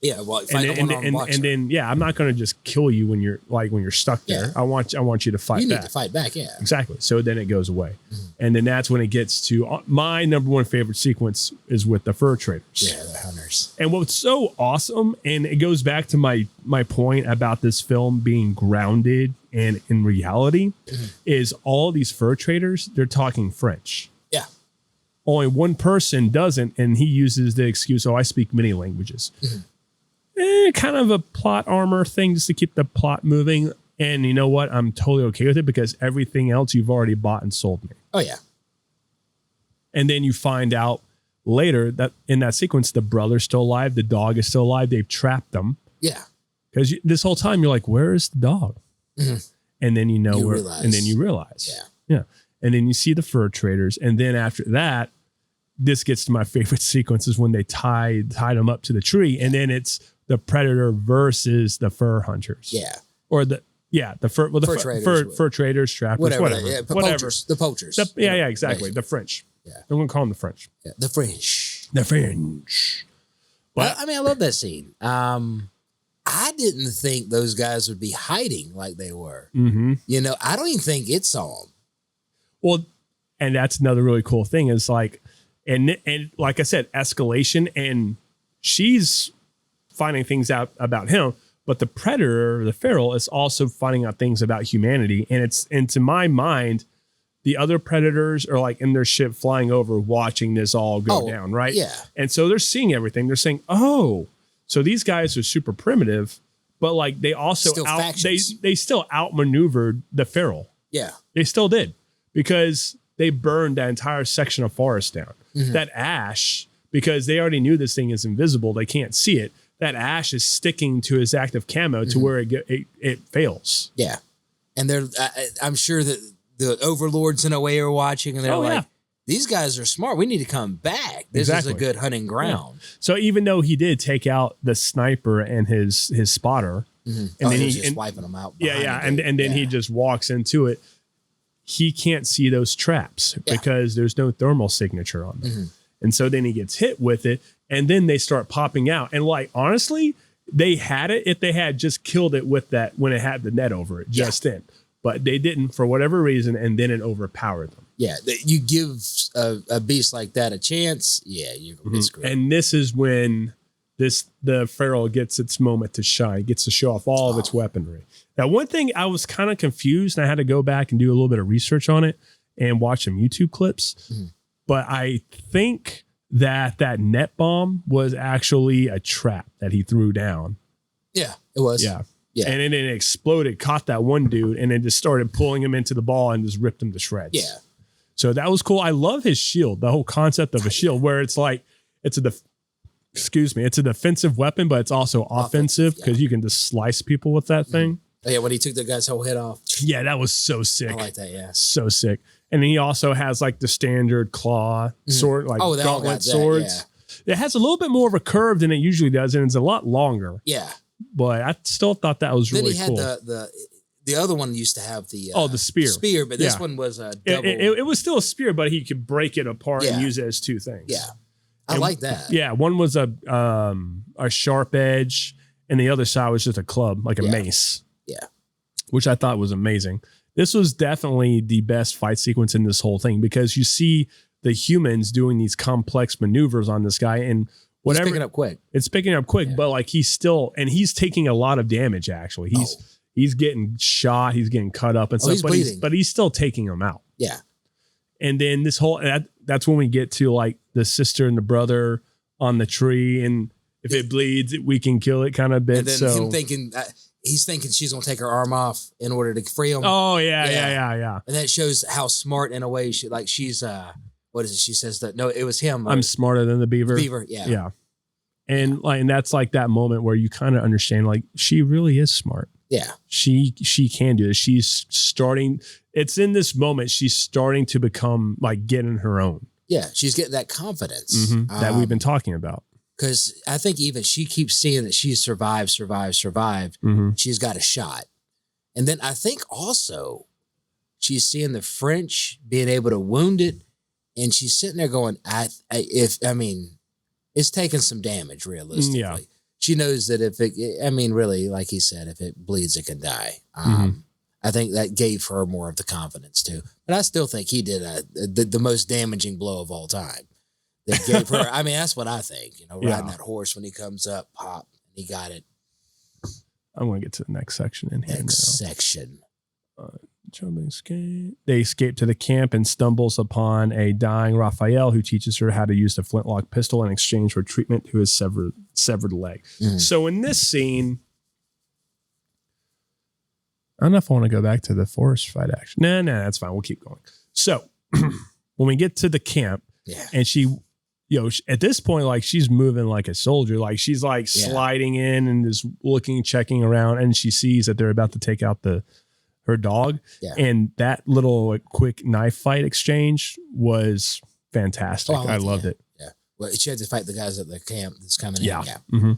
Yeah, well, and then I'm not going to just kill you when you're stuck there. Yeah. I want you to fight back. You need to fight back, yeah. Exactly. So then it goes away. Mm-hmm. And then that's when it gets to my number one favorite sequence is with the fur traders. Yeah, the hunters. And what's so awesome, and it goes back to my point about this film being grounded and in reality, is all these fur traders, they're talking French. Yeah. Only one person doesn't, and he uses the excuse, I speak many languages. Mm-hmm. Kind of a plot armor thing just to keep the plot moving. And you know what? I'm totally okay with it because everything else you've already bought and sold me. Oh, yeah. And then you find out later that in that sequence, the brother's still alive. The dog is still alive. They've trapped them. Yeah. Because this whole time you're like, where is the dog? Mm-hmm. And then you realize. Yeah. Yeah. And then you see the fur traders. And then after that, this gets to my favorite sequence is when they tied them up to the tree. Yeah. And then it's the predator versus the fur hunters. Yeah. Or the fur traders, trappers, whatever. The poachers. Exactly. The French. Yeah. I'm going to call them the French. Yeah. The French. But I love that scene. I didn't think those guys would be hiding like they were. Mm-hmm. I don't even think it saw them. Well, and that's another really cool thing is like, and like I said, escalation, and she's finding things out about him, but the predator, the feral, is also finding out things about humanity. And to my mind, the other predators are like in their ship flying over, watching this all go down, right? Yeah. And so they're seeing everything. They're saying, oh, so these guys are super primitive, but like they also they still outmaneuvered the feral. Yeah. They still did because they burned that entire section of forest down. Mm-hmm. That ash, because they already knew this thing is invisible, they can't see it. That ash is sticking to his active camo to where it fails. Yeah. And I'm sure that the overlords in a way are watching and they're these guys are smart. We need to come back. This is a good hunting ground. Yeah. So even though he did take out the sniper and his spotter, and then he was just wiping them out. And then he just walks into it. He can't see those traps because there's no thermal signature on them. Mm-hmm. And so then he gets hit with it and then they start popping out. And like, honestly, they had it if they had just killed it with that when it had the net over it just in. But they didn't for whatever reason, and then it overpowered them. Yeah, you give a beast like that a chance, you're going to be screwed. And this is when the feral gets its moment to shine, gets to show off all of its weaponry. Now, one thing I was kind of confused, and I had to go back and do a little bit of research on it and watch some YouTube clips. Mm-hmm. But I think that net bomb was actually a trap that he threw down. Yeah, it was. Yeah. And then it exploded, caught that one dude, and then just started pulling him into the ball and just ripped him to shreds. Yeah. So that was cool. I love his shield, the whole concept of a shield, where it's like, it's a defensive weapon, but it's also offensive because you can just slice people with that thing. Oh, yeah, when he took the guy's whole head off. Yeah, that was so sick. I like that, yeah. So sick. And then he also has like the standard claw sword, like gauntlet swords. Yeah. It has a little bit more of a curve than it usually does, and it's a lot longer. Yeah. But I still thought that was really cool. Then he had the other one used to have the the spear. But this one was a double. It was still a spear, but he could break it apart and use it as two things. Yeah. I like that. Yeah, one was a sharp edge, and the other side was just a club, like a mace. Yeah, which I thought was amazing. This was definitely the best fight sequence in this whole thing because you see the humans doing these complex maneuvers on this guy, and whatever it's picking up quick. It's picking up quick, but like he's taking a lot of damage. Actually, He's getting shot. He's getting cut up and stuff. He's bleeding. But he's still taking him out. Yeah. And then that's when we get to like the sister and the brother on the tree. And if it bleeds, we can kill it kind of bit. And then him thinking, he's thinking she's going to take her arm off in order to free him. Oh, yeah. And that shows how smart in a way she's, what is it? She says that, no, it was him. I'm smarter than the beaver. Beaver, yeah. Yeah. And and that's like that moment where you kind of understand, like, she really is smart. Yeah. She can do this. She's starting. It's in this moment she's starting to become like getting her own. Yeah. She's getting that confidence that we've been talking about. Because I think even she keeps seeing that she survived. Mm-hmm. She's got a shot. And then I think also she's seeing the French being able to wound it. And she's sitting there going, it's taking some damage realistically. Yeah. She knows that really, like he said, if it bleeds, it can die. I think that gave her more of the confidence too. But I still think he did the most damaging blow of all time. That gave her, that's what I think. Riding that horse when he comes up, pop, and he got it. I'm going to get to the next section in here. Section. Jumping escape. They escape to the camp and stumbles upon a dying Raphael who teaches her how to use the flintlock pistol in exchange for treatment to his severed leg. So in this scene, I don't know if I want to go back to the forest fight action. No, that's fine. We'll keep going. So when we get to the camp, and she, at this point, like she's moving like a soldier, like she's like sliding in and just looking, checking around, and she sees that they're about to take out her dog. Yeah. And that little quick knife fight exchange was fantastic. I loved it. Yeah. Well, she had to fight the guys at the camp that's coming in. Yeah. Mm-hmm.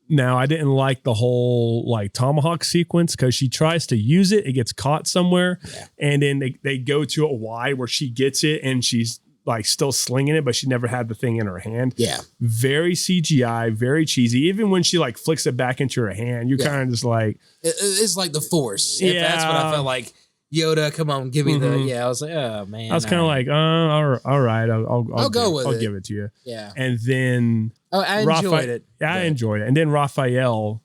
Now, I didn't like the whole like tomahawk sequence because she tries to use it. It gets caught somewhere. Yeah. And then they go to a Y where she gets it and she's like still slinging it, but she never had the thing in her hand. Yeah. Very CGI, very cheesy. Even when she like flicks it back into her hand, you're kind of just like. It's like the Force. Yeah. That's what I felt like. Yoda, come on, give me the. Yeah, I was like, oh, man. I was kind of like, all right, I'll go with it. I'll give it to you. Yeah. And then. Oh, I enjoyed it. Yeah, I enjoyed it. And then Raphael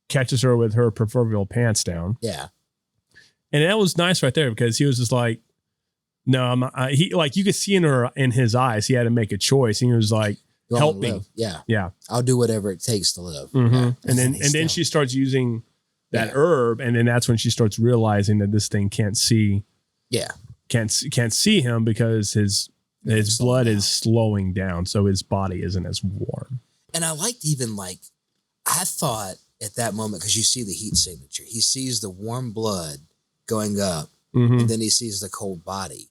catches her with her proverbial pants down. Yeah. And that was nice right there because he was just like, no, he like you could see in his eyes, he had to make a choice. And he was like, help me. Yeah. Yeah. I'll do whatever it takes to live. Mm-hmm. Yeah. And then she starts using that herb. And then that's when she starts realizing that this thing can't see. Yeah. Can't see him because his blood is slowing down. So his body isn't as warm. And I liked I thought at that moment, because you see the heat signature, he sees the warm blood going up and then he sees the cold body.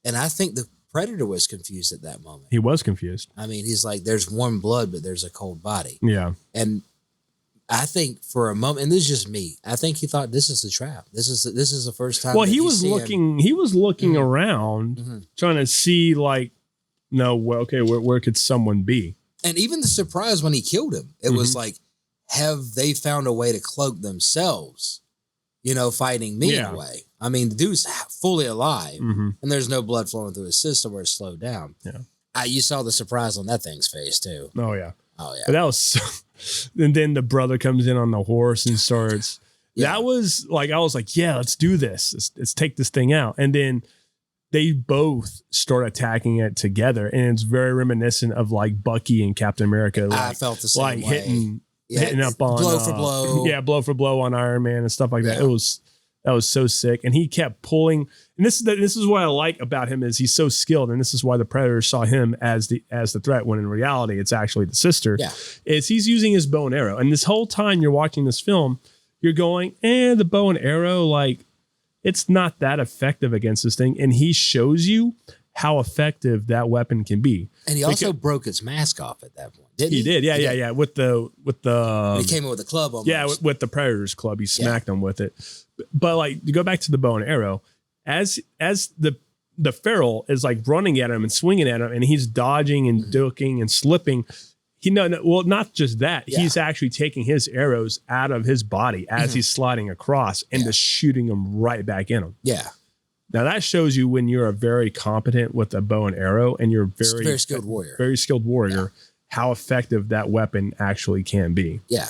And I think the predator was confused at that moment. He was confused. I mean, he's like, there's warm blood, but there's a cold body. Yeah. And I think for a moment, and this is just me, I think he thought this is the trap. This is the first time. Well, he was looking around trying to see where could someone be? And even the surprise when he killed him, it was like, have they found a way to cloak themselves, fighting me in a way? I mean, the dude's fully alive and there's no blood flowing through his system or it's slowed down. Yeah. You saw the surprise on that thing's face too. Oh yeah. But that was and then the brother comes in on the horse and starts. That was like, I was like, yeah, let's do this. Let's take this thing out. And then they both start attacking it together. And it's very reminiscent of like Bucky and Captain America. Like, I felt the same way. Hitting up on blow for blow. Yeah, blow for blow on Iron Man and stuff like that. That was so sick. And he kept pulling. And this is what I like about him is he's so skilled. And this is why the Predator saw him as the threat, when in reality it's actually the sister. Yeah. Is he's using his bow and arrow. And this whole time you're watching this film, you're going, the bow and arrow, like it's not that effective against this thing. And he shows you how effective that weapon can be. And he also broke his mask off at that point, didn't he? He did, yeah. With the he came in with a club almost. Yeah, with the Predator's club, he smacked him with it. But like to go back to the bow and arrow, as the feral is like running at him and swinging at him, and he's dodging and ducking and slipping. Not just that, he's actually taking his arrows out of his body as he's sliding across and just shooting them right back in him. Yeah. Now that shows you when you're a very competent with a bow and arrow and you're very skilled warrior, how effective that weapon actually can be. Yeah.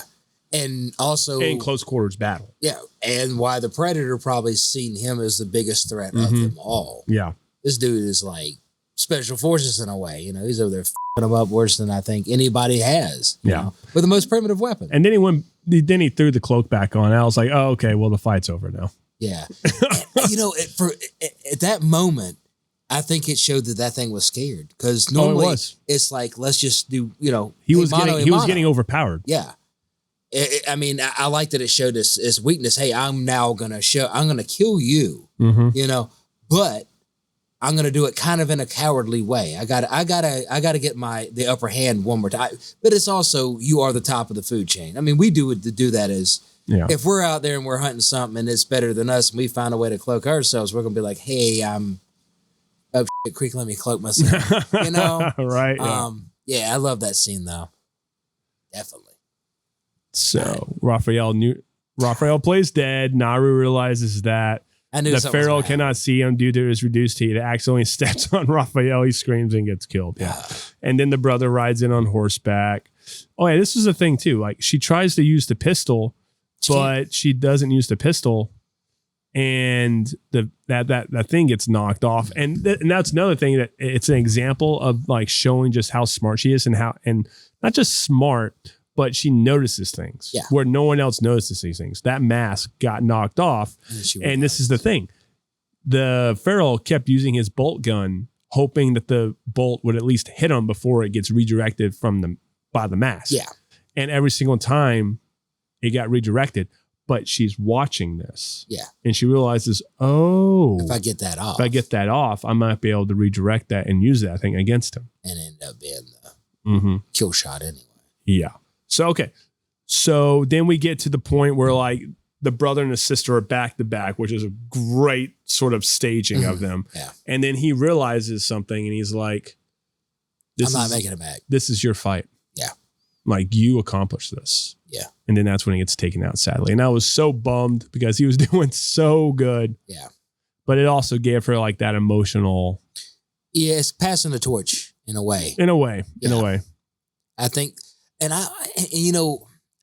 And also in close quarters battle. Yeah. And why the Predator probably seen him as the biggest threat of them all. Yeah. This dude is like special forces in a way. You know, he's over there f***ing them up worse than I think anybody has. You know, with the most primitive weapon. And then he threw the cloak back on. I was like, oh, okay, well, the fight's over now. Yeah. And, you know, at that moment, I think it showed that thing was scared. Because normally it's like, let's just do, you know. He was getting overpowered. Yeah. I mean, I like that it showed his weakness. Hey, I'm going to kill you, you know, but I'm going to do it kind of in a cowardly way. I got to get the upper hand one more time. But it's also, you are the top of the food chain. I mean, we do that as, if we're out there and we're hunting something and it's better than us and we find a way to cloak ourselves, we're going to be like, hey, I'm up creek, let me cloak myself, you know? Right. Yeah, I love that scene though. Definitely. So Raphael plays dead. Naru realizes that the Pharaoh cannot see him due to his reduced heat. It accidentally steps on Raphael. He screams and gets killed. Yeah. And then the brother rides in on horseback. Oh yeah, this is a thing too. Like she tries to use the pistol, but she doesn't use the pistol, and that thing gets knocked off. And that's another thing, that it's an example of like showing just how smart she is, and not just smart, but she notices things where no one else notices these things. That mask got knocked off. And this is the thing. The Pharaoh kept using his bolt gun, hoping that the bolt would at least hit him before it gets redirected by the mask. Yeah. And every single time it got redirected, but she's watching this. Yeah. And she realizes, if I get that off, I might be able to redirect that and use that thing against him. And end up being the kill shot anyway. Yeah. So, okay. So then we get to the point where like the brother and the sister are back to back, which is a great sort of staging of them. Yeah. And then he realizes something and he's like, I'm not making it back. This is your fight. Yeah. Like you accomplished this. Yeah. And then that's when he gets taken out, sadly. And I was so bummed because he was doing so good. Yeah. But it also gave her like that emotional. Yeah. It's passing the torch in a way. In a way. I think. And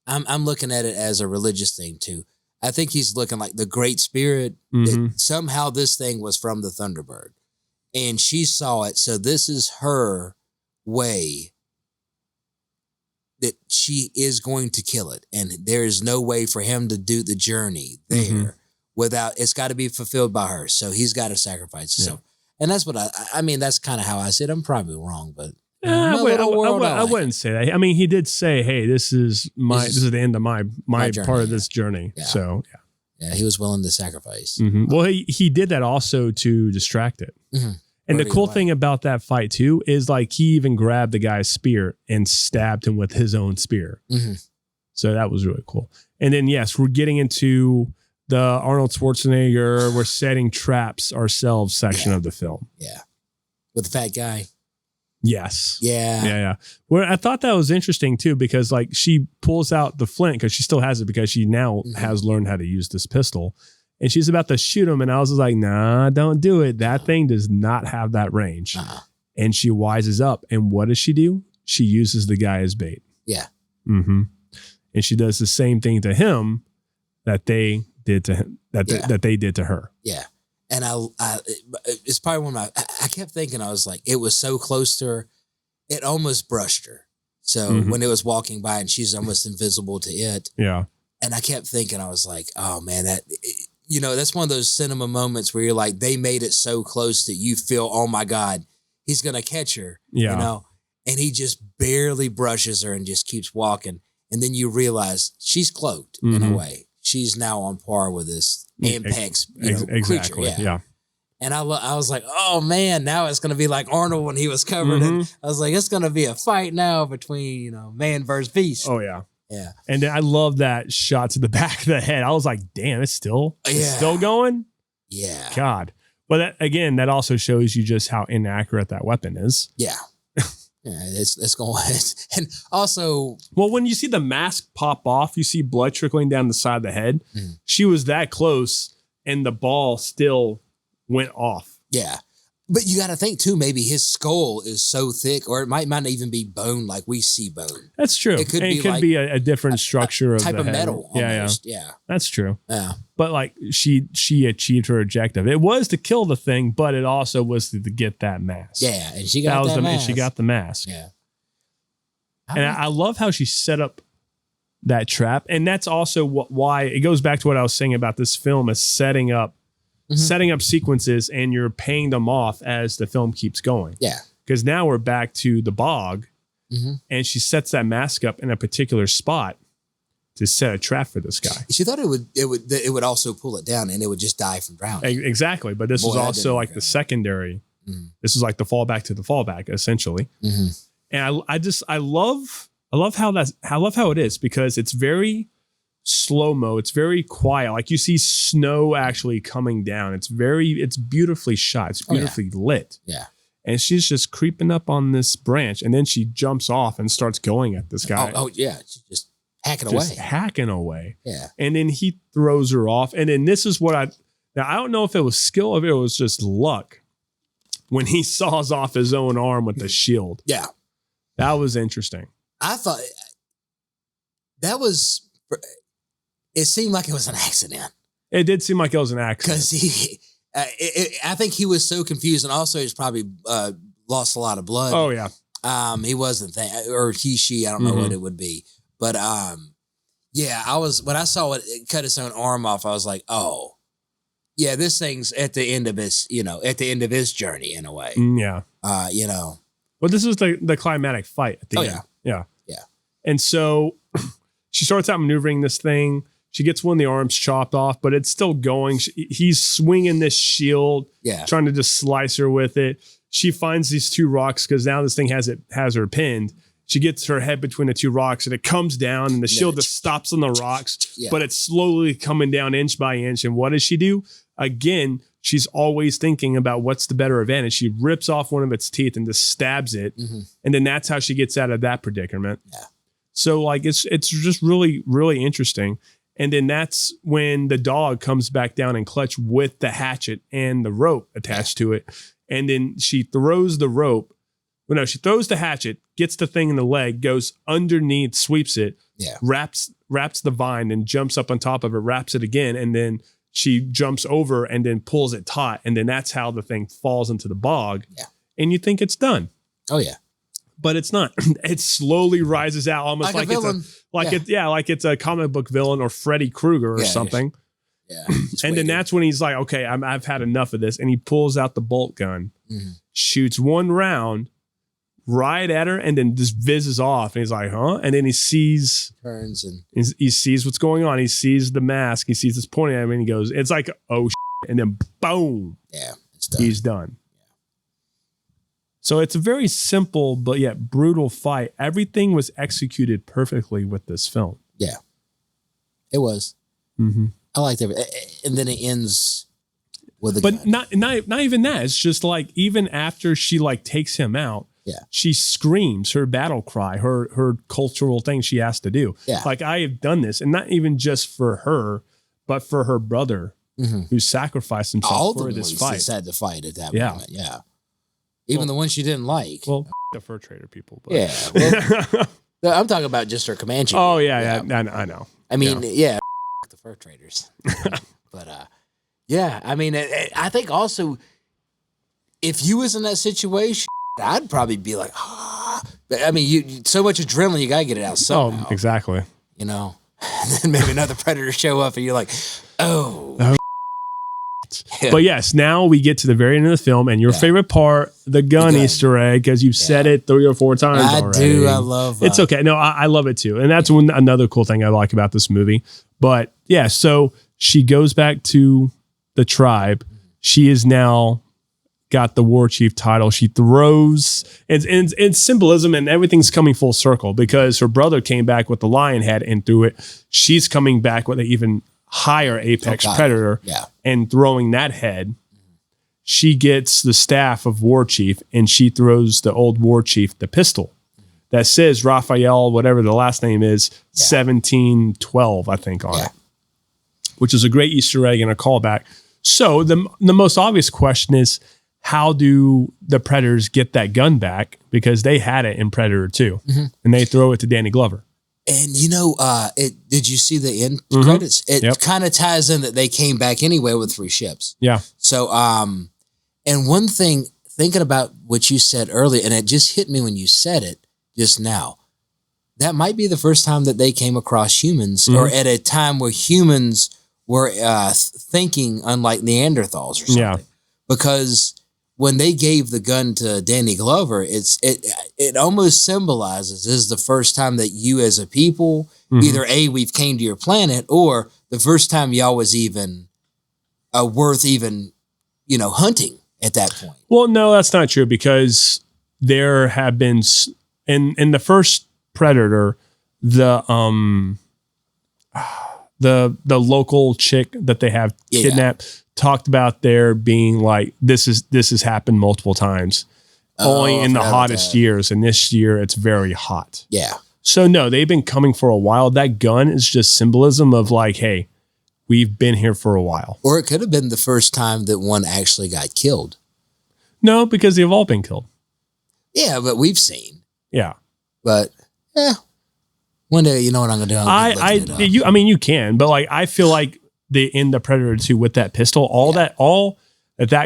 I'm looking at it as a religious thing too. I think he's looking like the Great Spirit. That somehow this thing was from the Thunderbird, and she saw it. So this is her way that she is going to kill it, and there is no way for him to do the journey there without. It's got to be fulfilled by her. So he's got to sacrifice himself, and that's what I mean. That's kind of how I said. I'm probably wrong, but. I wouldn't say that. I mean, he did say, "Hey, this is the end of my journey, part of this journey." Yeah. So yeah, he was willing to sacrifice. Well, he did that also to distract it. And the cool thing about that fight too is like he even grabbed the guy's spear and stabbed him with his own spear. So that was really cool. And then yes, we're getting into the Arnold Schwarzenegger, we're setting traps ourselves section of the film. Yeah, with the fat guy. Yes. Yeah. Well, I thought that was interesting too, because like she pulls out the flint because she still has it because she now has learned how to use this pistol, and she's about to shoot him. And I was just like, nah, don't do it. That thing does not have that range. And she wises up. And what does she do? She uses the guy as bait. Yeah. And she does the same thing to him that they did to him, that they did to her. Yeah. And it's probably one of I kept thinking, I was like, it was so close to her, it almost brushed her. So when it was walking by and she's almost invisible to it. Yeah. And I kept thinking, I was like, oh man, that's one of those cinema moments where you're like, they made it so close that you feel, oh my God, he's going to catch her. Yeah. You know, and he just barely brushes her and just keeps walking. And then you realize she's cloaked in a way. She's now on par with this Apex creature. Yeah. And I was like, oh man, now it's going to be like Arnold when he was covered. And I was like, it's going to be a fight now between, man versus beast. Oh yeah. Yeah. And then I love that shot to the back of the head. I was like, damn, it's still going. Yeah. God. But that also shows you just how inaccurate that weapon is. Yeah. Yeah, it's going. And also, well, when you see the mask pop off, you see blood trickling down the side of the head. She was that close, and the ball still went off. Yeah, But you got to think too. Maybe his skull is so thick, or it might not even be bone like we see bone. That's true. It could be a different structure of type the of head. metal. Almost. Yeah. That's true. Yeah. But like she achieved her objective. It was to kill the thing, but it also was to get that mask. Yeah, and she got that mask. She got the mask. Yeah. And I love how she set up that trap, and that's also why it goes back to what I was saying about this film is setting up sequences, and you're paying them off as the film keeps going. Yeah. Because now we're back to the bog, and she sets that mask up in a particular spot to set a trap for this guy. She thought it would also pull it down, and it would just die from drowning. Exactly, but this was also like the secondary. This is like the fallback to the fallback, essentially. And I love how it is, because it's very slow-mo. It's very quiet. Like you see snow actually coming down. It's beautifully shot. It's beautifully lit. Yeah. And she's just creeping up on this branch, and then she jumps off and starts going at this guy. Oh yeah. She's just hacking away. Yeah. And then he throws her off. And then this is what I don't know if it was skill or if it was just luck when he saws off his own arm with the shield. Yeah. That was interesting. I thought it seemed like it was an accident. It did seem like it was an accident. Because I think he was so confused, and also he's probably lost a lot of blood. Oh, yeah. He wasn't or she, I don't know what it would be. But yeah, when I saw it cut its own arm off, I was like, oh, yeah, this thing's at the end of his journey in a way. Yeah. Well, this is the climatic fight at the end. Yeah. And so she starts out maneuvering this thing. She gets one of the arms chopped off, but it's still going. He's swinging this shield, trying to just slice her with it. She finds these two rocks because now this thing has her pinned. She gets her head between the two rocks, and it comes down, and the shield just stops on the rocks, but it's slowly coming down inch by inch. And what does she do? Again, she's always thinking about what's the better advantage. She rips off one of its teeth and just stabs it. And then that's how she gets out of that predicament. Yeah. So like, it's just really, really interesting. And then that's when the dog comes back down and clutch with the hatchet and the rope attached to it. And then she throws the rope. Well, no, she throws the hatchet, gets the thing in the leg, goes underneath, sweeps it, wraps the vine and jumps up on top of it, wraps it again. And then she jumps over and then pulls it taut. And then that's how the thing falls into the bog. Yeah. And you think it's done. Oh, yeah. But it's not. It slowly rises out almost like it's a comic book villain or Freddy Krueger or something. Yeah. And then that's when he's like, okay, I've had enough of this. And he pulls out the bolt gun, shoots one round right at her, and then just whizzes off. And he's like, huh? And then he turns and he sees what's going on. He sees the mask. He sees this pointing at him, and he goes, it's like, oh, shit. And then boom. Yeah. It's done. He's done. So it's a very simple but yet brutal fight. Everything was executed perfectly with this film. Yeah, it was. I liked it, and then it ends with a gun. not even that. It's just like even after she like takes him out, she screams her battle cry, her cultural thing she has to do. Yeah, like I have done this, and not even just for her, but for her brother who sacrificed himself for this fight. Just had to fight at that moment. Yeah. Even the one she didn't like. Well, the fur trader people. But. Yeah. Well, I'm talking about just her Comanche. Oh, yeah. I know. I mean, the fur traders. But, I mean, I think also, if you was in that situation, I'd probably be like, I mean, so much adrenaline, you got to get it out somehow. Oh, exactly. You know? And then maybe another predator show up and you're like, oh. Yeah. But yes, now we get to the very end of the film, and your favorite part, the gun Easter egg, because you've said it 3 or 4 times already. I love it's okay. No, I love it too. And that's another cool thing I like about this movie. But yeah, so she goes back to the tribe. She is now got the war chief title. She throws, and symbolism, and everything's coming full circle because her brother came back with the lion head and threw it. She's coming back with an even higher apex predator and throwing that head. She gets the staff of war chief, and she throws the old war chief the pistol that says Raphael, whatever the last name is, 1712, I think, on it, which is a great Easter egg and a callback. So the most obvious question is, how do the Predators get that gun back? Because they had it in Predator 2 and they throw it to Danny Glover. And did you see the end credits? It kind of ties in that they came back anyway with 3 ships. Yeah. So, and one thing, thinking about what you said earlier, and it just hit me when you said it just now, that might be the first time that they came across humans or at a time where humans were thinking unlike Neanderthals or something. Yeah. Because when they gave the gun to Danny Glover, it almost symbolizes this is the first time that you as a people, either we've came to your planet, or the first time y'all was even worth even, hunting at that point. Well, no, that's not true, because there have been in the first Predator, the local chick that they have kidnapped talked about there being like, this has happened multiple times, only in the hottest years. And this year it's very hot. Yeah. So no, they've been coming for a while. That gun is just symbolism of like, hey, we've been here for a while. Or it could have been the first time that one actually got killed. No, because they've all been killed. Yeah, but we've seen. Yeah. But one day, you know what I'm gonna do? You can, but like I feel like in the Predator 2 with that pistol, all that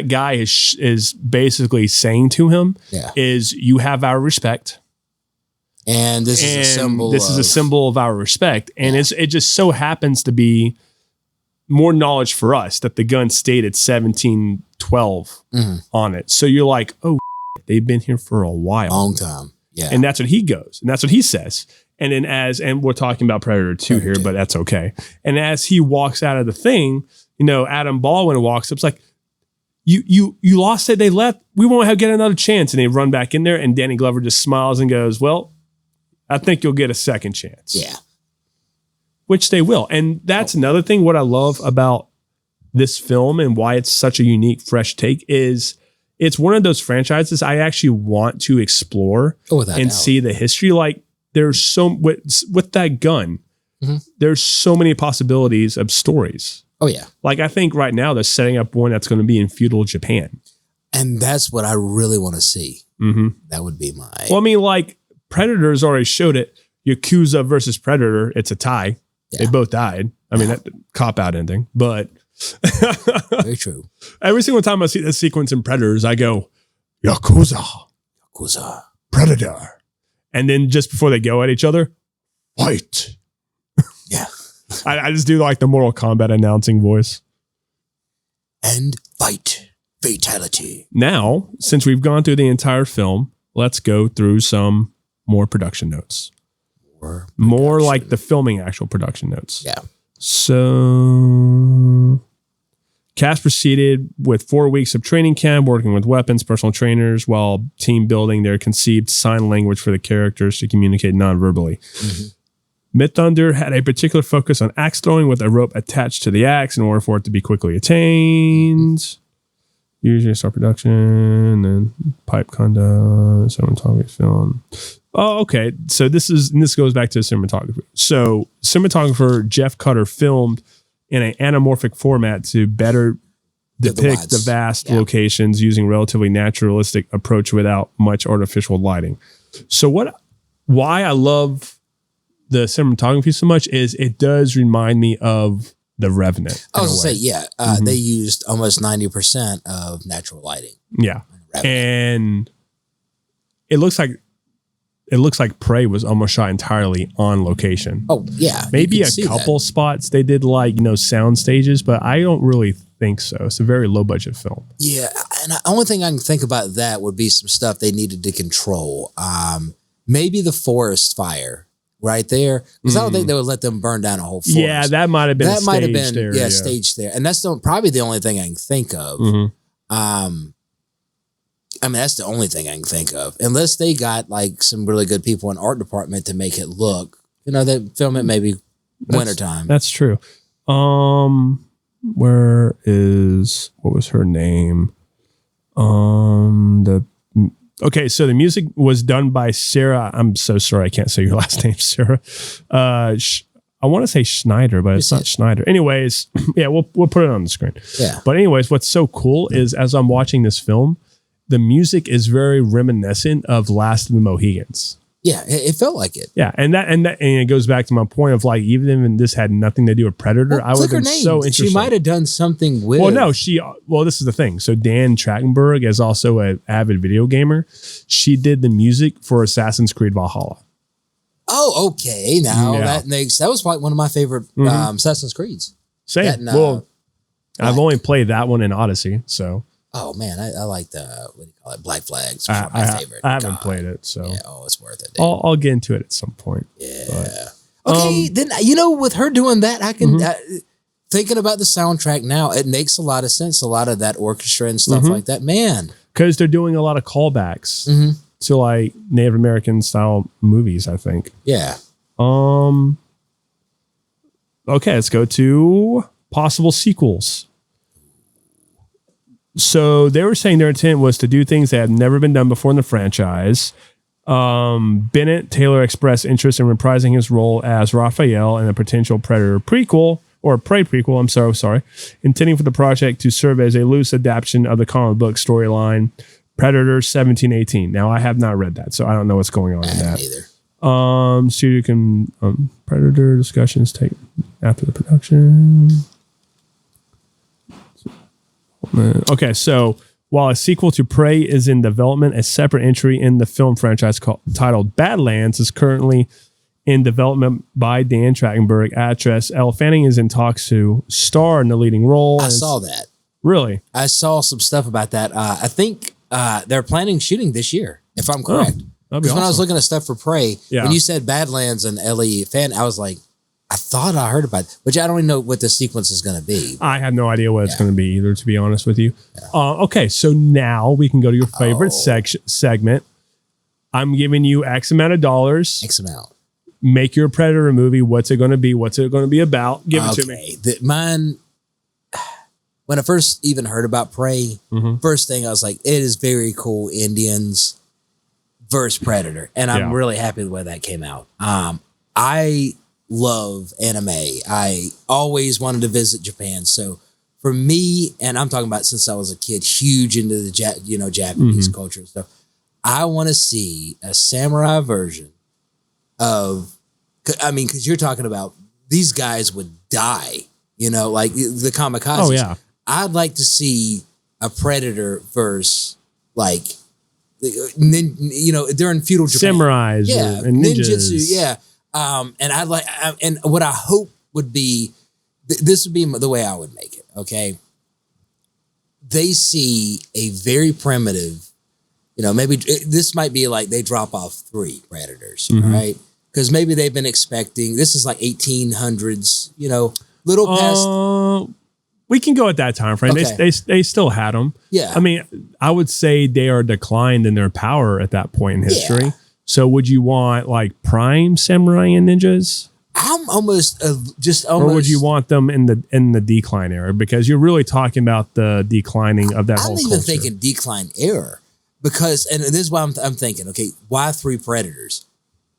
guy is basically saying to him is, you have our respect, and this is a symbol of our respect, and it just so happens to be more knowledge for us that the gun stated 1712 on it. So you're like, oh, they've been here for a while, long time. Yeah. And that's what he goes. And that's what he says. And then and we're talking about Predator 2 here, but that's okay. And as he walks out of the thing, Adam Baldwin walks up. It's like, you lost it. They left. We won't get another chance. And they run back in there. And Danny Glover just smiles and goes, well, I think you'll get a second chance. Yeah. Which they will. And that's another thing. What I love about this film and why it's such a unique, fresh take is it's one of those franchises I actually want to explore and see the history. Like, there's with that gun, there's so many possibilities of stories. Oh yeah. Like, I think right now they're setting up one that's going to be in feudal Japan. And that's what I really want to see. That would be my... Well, I mean, like, Predators already showed it. Yakuza versus Predator, it's a tie. Yeah. They both died. I mean, that cop-out ending, but... Very true. Every single time I see this sequence in Predators, I go, Yakuza, Predator. And then just before they go at each other, fight. Yeah. I just do like the Mortal Kombat announcing voice. And fight. Fatality. Now, since we've gone through the entire film, let's go through some more production notes. More like the filming actual production notes. Yeah. So, cast proceeded with 4 weeks of training camp, working with weapons, personal trainers, while team building their conceived sign language for the characters to communicate non-verbally. Midthunder had a particular focus on axe throwing with a rope attached to the axe in order for it to be quickly attained. Usually start production, then pipe conduct, cinematography, film. Oh, okay. So this goes back to cinematography. So cinematographer Jeff Cutter filmed in an anamorphic format to better depict the vast locations using relatively naturalistic approach without much artificial lighting. So why I love the cinematography so much is it does remind me of The Revenant. I was going to say, they used almost 90% of natural lighting. Yeah. And it looks like Prey was almost shot entirely on location. Oh, yeah. Maybe a couple spots they did sound stages, but I don't really think so. It's a very low budget film. Yeah. And the only thing I can think about that would be some stuff they needed to control. Maybe the forest fire right there. Because I don't think they would let them burn down a whole forest. Yeah, that might have been staged there. Staged there. And that's probably the only thing I can think of. I mean, that's the only thing I can think of. Unless they got some really good people in art department to make it look, they film it maybe wintertime. That's true. What was her name? Okay, so the music was done by Sarah. I'm so sorry, I can't say your last name, Sarah. I want to say Schneider, but it's not Schneider. Anyways, yeah, we'll put it on the screen. Yeah. But anyways, what's so cool is as I'm watching this film, the music is very reminiscent of Last of the Mohegans. Yeah, it felt like it. Yeah, and it goes back to my point of like, even if this had nothing to do with Predator, I would have been so interested. She might have done something with. Well, this is the thing. So Dan Trachtenberg is also an avid video gamer. She did the music for Assassin's Creed Valhalla. Oh, okay. Now that was probably one of my favorite Assassin's Creeds. Same. I've only played that one in Odyssey, so. Oh man, I like the what do you call it? Black Flags. My favorite. I haven't played it, so yeah. Oh, it's worth it. I'll get into it at some point. Yeah. But, okay, then with her doing that, I can thinking about the soundtrack now. It makes a lot of sense. A lot of that orchestra and stuff like that, man. Because they're doing a lot of callbacks to like Native American style movies, I think. Yeah. Okay, let's go to possible sequels. So they were saying their intent was to do things that have never been done before in the franchise. Bennett Taylor expressed interest in reprising his role as Raphael in a potential Predator prequel, or Prey prequel, I'm sorry, intending for the project to serve as a loose adaptation of the comic book storyline Predator 1718. Now, I have not read that, so I don't know what's going on in that. Either. Studio can Predator discussions take after the production. Okay, so while a sequel to Prey is in development, a separate entry in the film franchise titled Badlands is currently in development by Dan Trachtenberg. Actress Elle Fanning is in talks to star in the leading role. I saw that. Really? I saw some stuff about that. I think they're planning shooting this year, if I'm correct. Because when I was looking at stuff for Prey, when you said Badlands and Ellie Fanning, I was like, I thought I heard about it, which I don't even know what the sequence is going to be. I have no idea what it's going to be either, to be honest with you. Yeah. Okay, so now we can go to your favorite segment. I'm giving you X amount of dollars. X amount. Make your Predator movie. What's it going to be? What's it going to be about? Give it to me. Mine, when I first even heard about Prey, first thing I was like, it is very cool, Indians versus Predator. And I'm really happy with the way that came out. I love anime. I always wanted to visit Japan. So for me, and I'm talking about since I was a kid, huge into the Japanese culture and stuff. I want to see a samurai version of, because you're talking about these guys would die, like the kamikazes. Oh yeah. I'd like to see a Predator versus like, they're in feudal Japan. Samurais, and ninjas. Yeah. And what I hope would be, this would be the way I would make it. Okay. They see a very primitive, maybe this might be like they drop off 3 Predators, right? Because maybe they've been expecting, this is like 1800s, little past. We can go at that time frame. Okay. They still had them. Yeah. I would say they are declined in their power at that point in history. Yeah. So would you want like prime samurai and ninjas? I'm almost. Or would you want them in the decline era? Because you're really talking about the declining of that whole culture. I'm even thinking decline era. Because, and this is why I'm thinking, okay, why 3 Predators?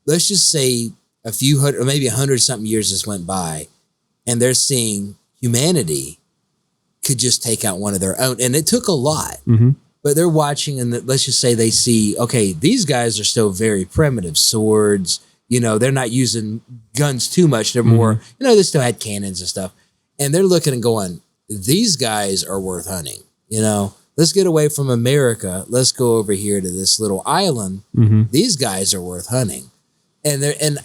Let's just say a few hundred, or maybe 100-something years just went by, and they're seeing humanity could just take out one of their own. And it took a lot. But they're watching, and let's just say they see, okay, these guys are still very primitive. Swords, they're not using guns too much. They're more, they still had cannons and stuff. And they're looking and going, these guys are worth hunting. Let's get away from America. Let's go over here to this little island. These guys are worth hunting. And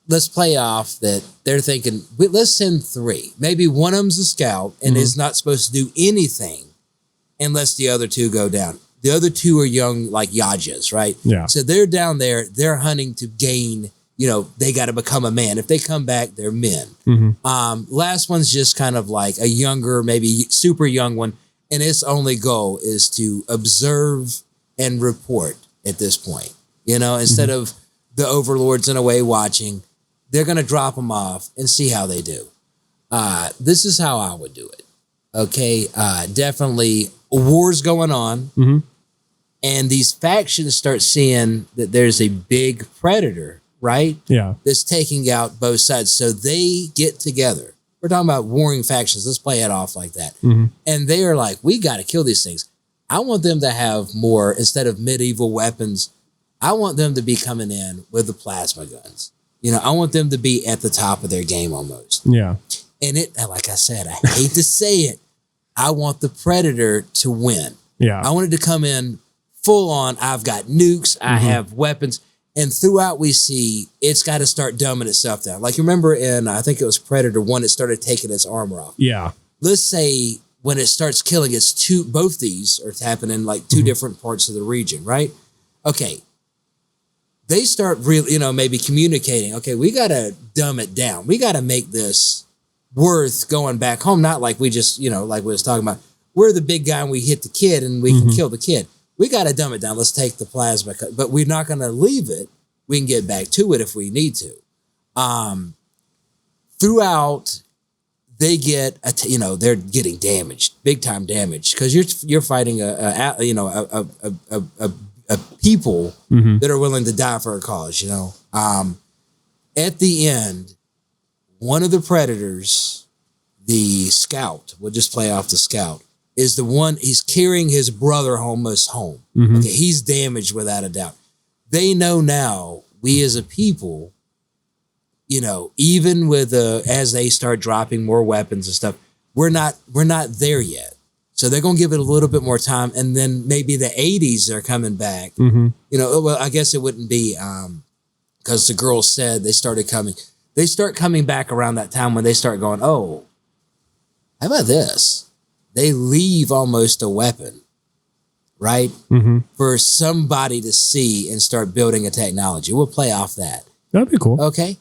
let's play off that they're thinking, let's send 3. Maybe one of them's a scout and is not supposed to do anything unless the other 2 go down. The other 2 are young, like Yajas, right? Yeah. So they're down there. They're hunting to gain, they got to become a man. If they come back, they're men. Last one's just kind of like a younger, maybe super young one. And its only goal is to observe and report at this point. Instead of the overlords in a way watching, they're going to drop them off and see how they do. This is how I would do it. Okay. Definitely wars going on. And these factions start seeing that there's a big predator, right? Yeah. That's taking out both sides. So they get together. We're talking about warring factions. Let's play it off like that. And they are like, we got to kill these things. I want them to have more, instead of medieval weapons, I want them to be coming in with the plasma guns. You know, I want them to be at the top of their game almost. Yeah. And like I said, I hate to say it, I want the Predator to win. Yeah. I want it to come in full on. I've got nukes. I have weapons. And throughout we see it's got to start dumbing itself down. Like, remember in, I think it was Predator 1, it started taking its armor off. Yeah. Let's say when it starts killing, both these are happening in like two different parts of the region, right? Okay. They start really, maybe communicating. Okay, we got to dumb it down. We got to make this worth going back home. Not like we just, like we was talking about, we're the big guy and we hit the kid and we can kill the kid. We got to dumb it down. Let's take the plasma, but we're not going to leave it. We can get back to it if we need to. Throughout, they get, they're getting damaged, big time damage, because you're fighting a people that are willing to die for a cause. At the end, one of the Predators, the scout, we'll just play off the scout, is the one, he's carrying his brother almost home. Okay, he's damaged without a doubt. They know now, we as a people, even with as they start dropping more weapons and stuff, we're not there yet. So they're going to give it a little bit more time, and then maybe the 80s are coming back. Well, I guess it wouldn't be because the girls said they start coming back around that time when they start going, oh, how about this? They leave almost a weapon, right? For somebody to see and start building a technology. We'll play off that. That'd be cool. Okay.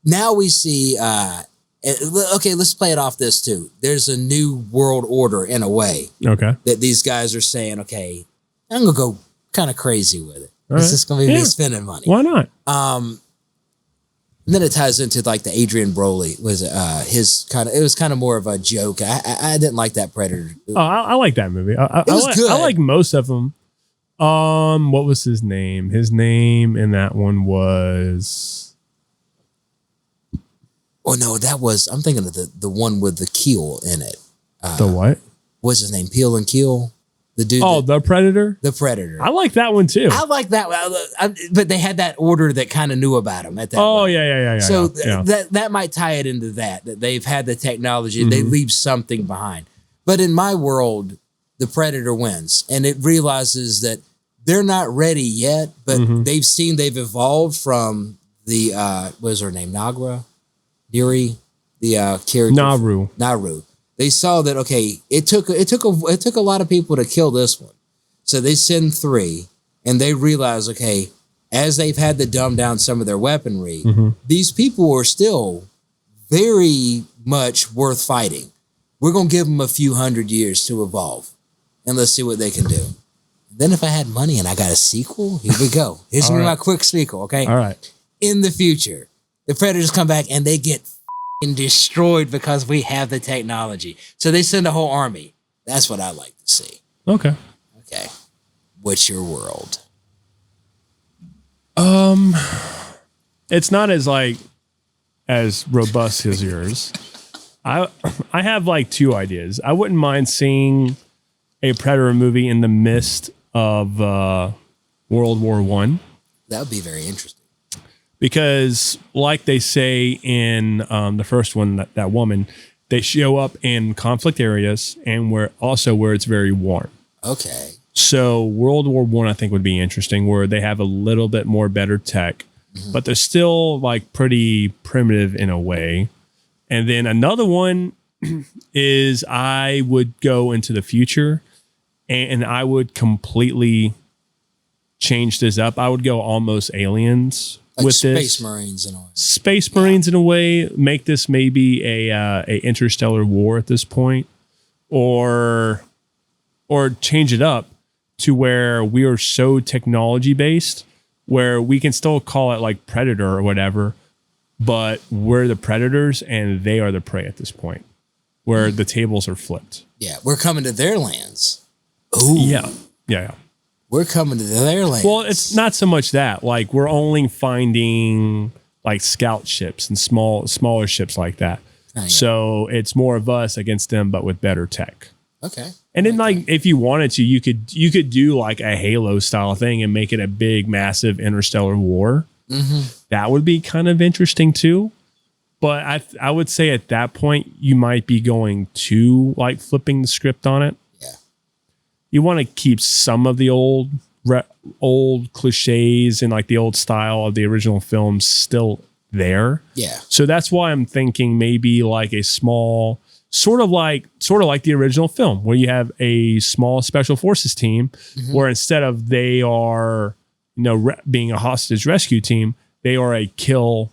Now we see, okay, let's play it off this too. There's a new world order in a way. Okay. That these guys are saying, okay, I'm going to go kind of crazy with it. It's just going to be me spending money. Why not? And then it ties into like the Adrian Brody was it was kind of more of a joke. I didn't like that Predator. Oh, I like that movie. It was good. I like most of them. What was his name? His name in that one was. Oh no, I'm thinking of the one with the keel in it. The what? What's his name? Peel and Keel? The dude. Oh, the Predator? The Predator. I like that one too. I like that one. But they had that order that kind of knew about him at that point. Yeah. So that might tie it into that they've had the technology, they leave something behind. But in my world, the Predator wins. And it realizes that they're not ready yet, but they've evolved from the, what is her name? Neri, the character. Naru. They saw that, okay, it took a lot of people to kill this one. So they send 3 and they realize, okay, as they've had to dumb down some of their weaponry, these people are still very much worth fighting. We're going to give them a few hundred years to evolve and let's see what they can do. Then if I had money and I got a sequel, here we go. Here's my quick sequel, okay? All right. In the future, the Predators come back and they get destroyed because we have the technology. So they send a whole army. That's what I like to see. Okay. What's your world? It's not as robust as yours. I have like 2 ideas. I wouldn't mind seeing a Predator movie in the midst of World War I. That would be very interesting. Because like they say in the first one, that woman, they show up in conflict areas and where it's very warm. Okay. So World War I, I think, would be interesting, where they have a little bit more better tech, but they're still like pretty primitive in a way. And then another one is I would go into the future and I would completely change this up. I would go almost Aliens. Like with Space this. Marines in a way. Space Marines in a way. Make this maybe a interstellar war at this point, or change it up to where we are so technology based, where we can still call it like Predator or whatever, but we're the predators and they are the prey at this point, where the tables are flipped. Yeah, we're coming to their lands. Ooh. Yeah. We're coming to their lands. Well, it's not so much that. Like, we're only finding like scout ships and smaller ships like that. So it's more of us against them, but with better tech. Okay. And then like if you wanted to, you could do like a Halo style thing and make it a big, massive interstellar war. That would be kind of interesting too. But I would say at that point you might be going to like flipping the script on it. Yeah. You want to keep some of the old cliches and like the old style of the original films still there. Yeah. So that's why I'm thinking maybe like a small sort of like the original film where you have a small special forces team where instead of they are being a hostage rescue team, they are a kill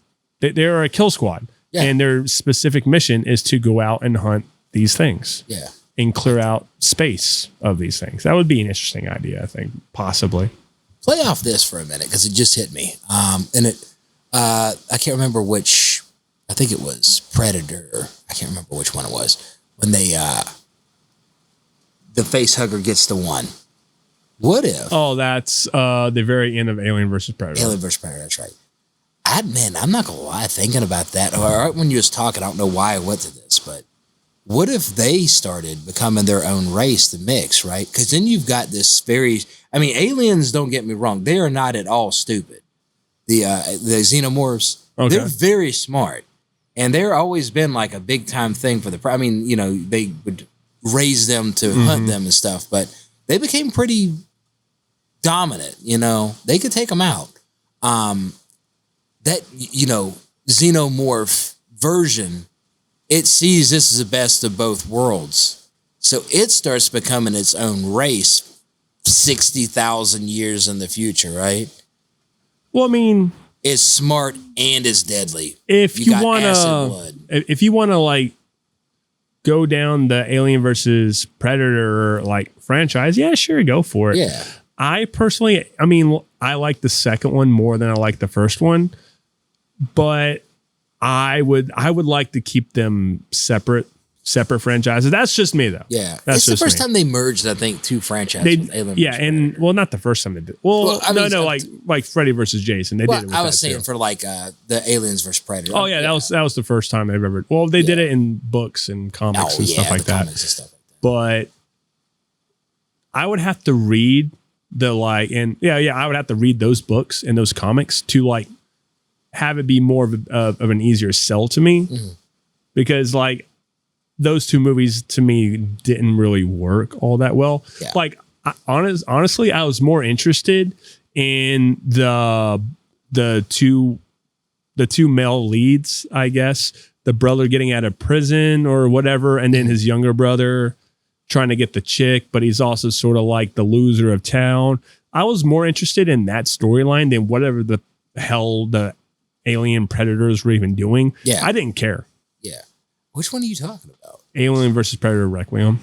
squad. Yeah. And their specific mission is to go out and hunt these things. Yeah. And clear out space of these things. That would be an interesting idea, I think, possibly. Play off this for a minute because it just hit me. And I can't remember which, I think it was Predator. I can't remember which one it was. When they, the face hugger gets the one. What if? Oh, that's the very end of Alien versus Predator. Alien versus Predator, that's right. I'm not going to lie, thinking about that, right when you was talking, I don't know why I went to this, but what if they started becoming their own race, the mix, right? Because then you've got this aliens, don't get me wrong, they are not at all stupid. The xenomorphs, they're very smart. And they're always been like a big time thing for they would raise them to hunt them and stuff, but they became pretty dominant, they could take them out. That, xenomorph version, it sees this as the best of both worlds. So it starts becoming its own race 60,000 years in the future, right? Well, I mean, it's smart and it's deadly. If you want to like go down the Alien versus Predator like franchise, yeah, sure, go for it. Yeah. I personally, I like the second one more than I like the first one, but I would like to keep them separate franchises. That's just me though. Yeah. That's it's the first time they merged, I think, two franchises. With Alien not the first time they did. Like Freddy versus Jason. They did it with I was saying for like the Aliens versus Predator. Oh yeah, that was the first time they've ever. Well, they did it in books and comics and stuff like that. But I would have to read I would have to read those books and those comics to like have it be more of an easier sell to me, because like those two movies to me didn't really work all that well. Yeah. Like honestly, I was more interested in the two male leads, I guess, the brother getting out of prison or whatever, and then his younger brother trying to get the chick, but he's also sort of like the loser of town. I was more interested in that storyline than whatever the hell the alien predators were even doing. Yeah. I didn't care. Yeah. Which one are you talking about? Alien versus Predator Requiem.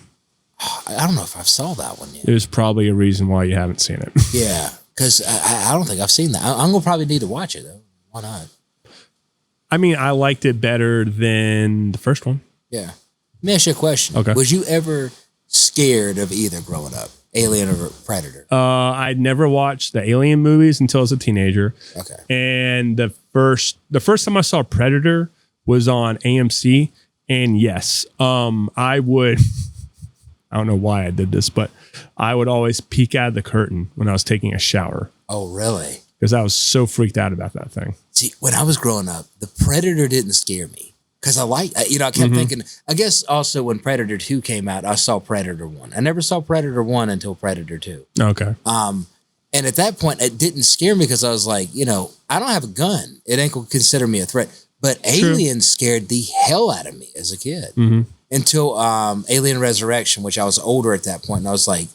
I don't know if I've saw that one yet. There's probably a reason why you haven't seen it. Yeah. Because I don't think I've seen that. I'm going to probably need to watch it though. Why not? I liked it better than the first one. Yeah. Let me ask you a question. Okay. Was you ever scared of either growing up, Alien or Predator? I'd never watched the Alien movies until I was a teenager. Okay. And the first time I saw Predator was on AMC, and yes, I would. I don't know why I did this, but I would always peek out of the curtain when I was taking a shower. Oh, really? Because I was so freaked out about that thing. See, when I was growing up, the Predator didn't scare me. Because I kept thinking, I guess also when Predator 2 came out, I saw Predator 1. I never saw Predator 1 until Predator 2. Okay. And at that point, it didn't scare me because I was like, I don't have a gun. It ain't going to consider me a threat. But Alien scared the hell out of me as a kid. Until Alien Resurrection, which I was older at that point. And I was like,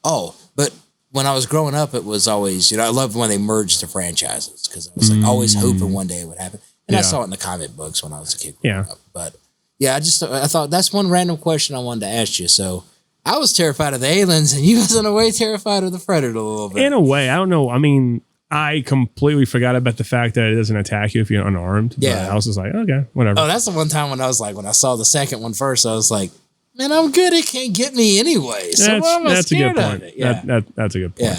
oh. But when I was growing up, it was always, I loved when they merged the franchises. Because I was like always hoping one day it would happen. And I saw it in the comic books when I was a kid growing up. But yeah, I thought that's one random question I wanted to ask you. So I was terrified of the aliens, and you was in a way terrified of the Predator a little bit. In a way, I don't know. I completely forgot about the fact that it doesn't attack you if you're unarmed. Yeah. But I was just like, okay, whatever. Oh, that's the one time when I saw the second one first, I was like, man, I'm good. It can't get me anyway. So that's a good point. Yeah. That's a good point.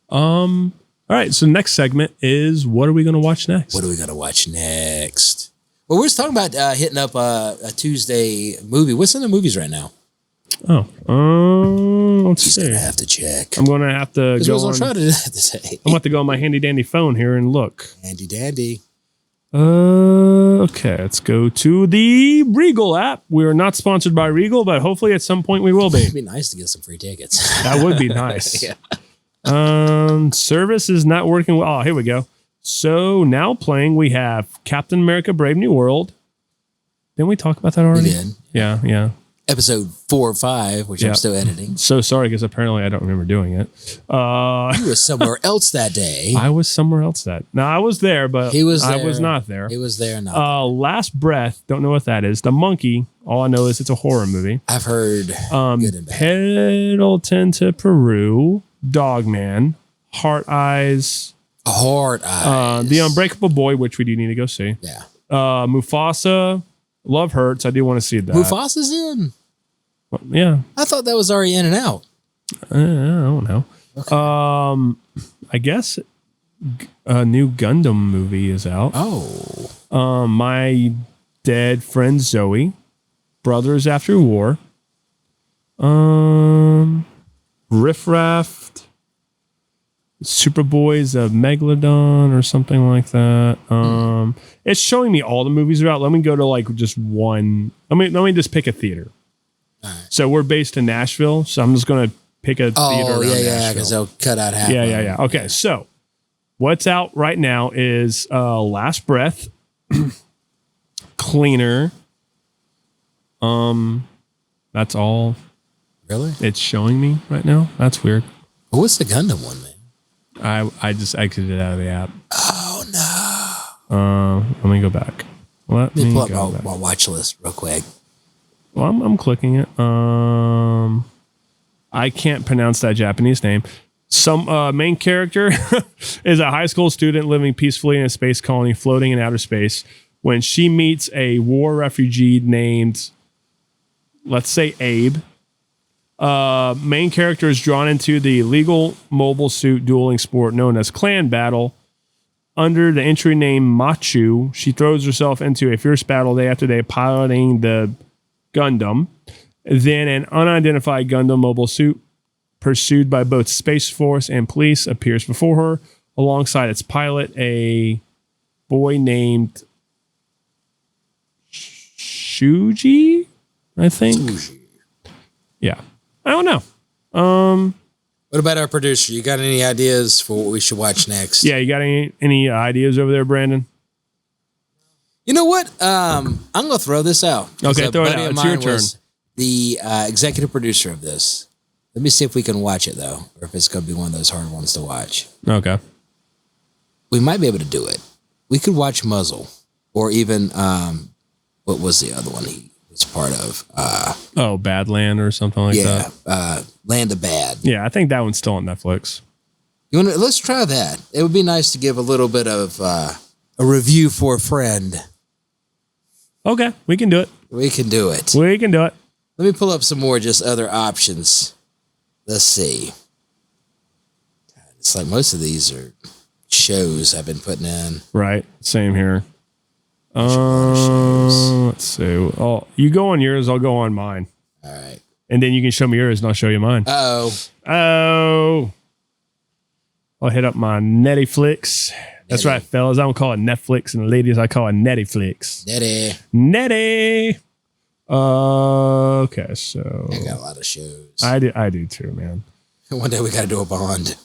Yeah. All right, so next segment is what are we going to watch next? What are we going to watch next? Well, we're just talking about hitting up a Tuesday movie. What's in the movies right now? Let's He's see. gonna have to check. I'm gonna have to Because go I was on. gonna try to do that today. I'm about to go on my handy dandy phone here and look. Handy dandy. Okay, let's go to the Regal app. We are not sponsored by Regal, but hopefully at some point we will be. It'd be nice to get some free tickets. That would be nice. Yeah. Service is not working well. Oh, here we go. So now playing, we have Captain America: Brave New World. Didn't we talk about that already? We did. Yeah. Episode 4 or 5, which I'm still editing. So sorry, because apparently I don't remember doing it. You were somewhere else that day. I was somewhere else that. No, I was there, but He was I there. was not there. He was there. Not Last Breath. Don't know what that is. The Monkey. All I know is it's a horror movie. I've heard good and bad. Pendleton to Peru. Dogman. Heart Eyes. Hard Eyes. The Unbreakable Boy, which we do need to go see. Yeah. Mufasa. Love Hurts. I do want to see that. Mufasa's in. Yeah. I thought that was already in and out. I don't know. Okay. I guess a new Gundam movie is out. Oh. My Dead Friend Zoe. Brothers After War. Riff Raft. Superboys of Megalodon or something like that. It's showing me all the movies are out. Let me go to like just one. Let me just pick a theater. All right. So we're based in Nashville, so I'm just going to pick a theater. Oh, around yeah, Nashville. because they'll cut out half. Yeah. Okay, so what's out right now is Last Breath, Cleaner. That's all Really? it's showing me right now. That's weird. What's the Gundam one, man? I just exited out of the app. Oh, no. Let me go back. Let Let me me pull up go my back. watch list real quick. Well, I'm clicking it. I can't pronounce that Japanese name. Some main character is a high school student living peacefully in a space colony floating in outer space when she meets a war refugee named, let's say, Abe. Main character is drawn into the illegal mobile suit dueling sport known as Clan Battle. Under the entry name Machu, she throws herself into a fierce battle day after day piloting the Gundam. Then an unidentified Gundam mobile suit, pursued by both Space Force and police, appears before her. Alongside its pilot, a boy named Shuji, I think. Yeah. I don't know. What about our producer? You got any ideas for what we should watch next? Yeah, you got any ideas over there, Brandon? You know what? I'm going to throw this out. Okay, A throw it buddy out. of It's your mine turn. was the executive producer of this. Let me see if we can watch it, though, or if it's going to be one of those hard ones to watch. Okay. We might be able to do it. We could watch Muzzle, or even, what was the other one he was part of? Badland or something like that. Land of Bad. Yeah, I think that one's still on Netflix. Let's try that. It would be nice to give a little bit of a review for a friend. Okay, we can do it. We can do it. We can do it. Let me pull up some more just other options. Let's see. It's like most of these are shows I've been putting in. Right. Same here. shows. Let's see. Oh, you go on yours, I'll go on mine. All right. And then you can show me yours and I'll show you mine. Uh-oh. I'll hit up my Netflix. That's right, fellas. I don't call it Netflix, and ladies, I call it Netflix. Netty. Okay, so I got a lot of shows. I do too, man. One day we got to do a bond.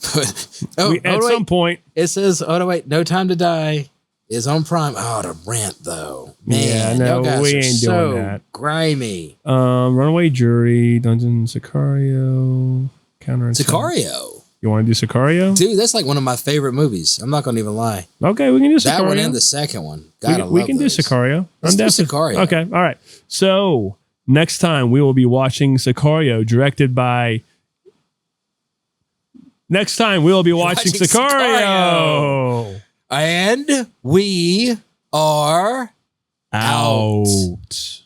At some point, it says, No Time to Die is on Prime. Oh, the rant though, man. Yeah, no, y'all guys we are ain't so doing that. grimy. Runaway Jury, Dungeon Sicario, Counter. Sicario. You want to do Sicario? Dude, that's like one of my favorite movies. I'm not going to even lie. Okay, we can do Sicario. That one and the second one. We can do Sicario. Let's do Sicario. Okay, all right. So next time we will be watching Sicario, directed by. Next time we will be watching Sicario. And we are out.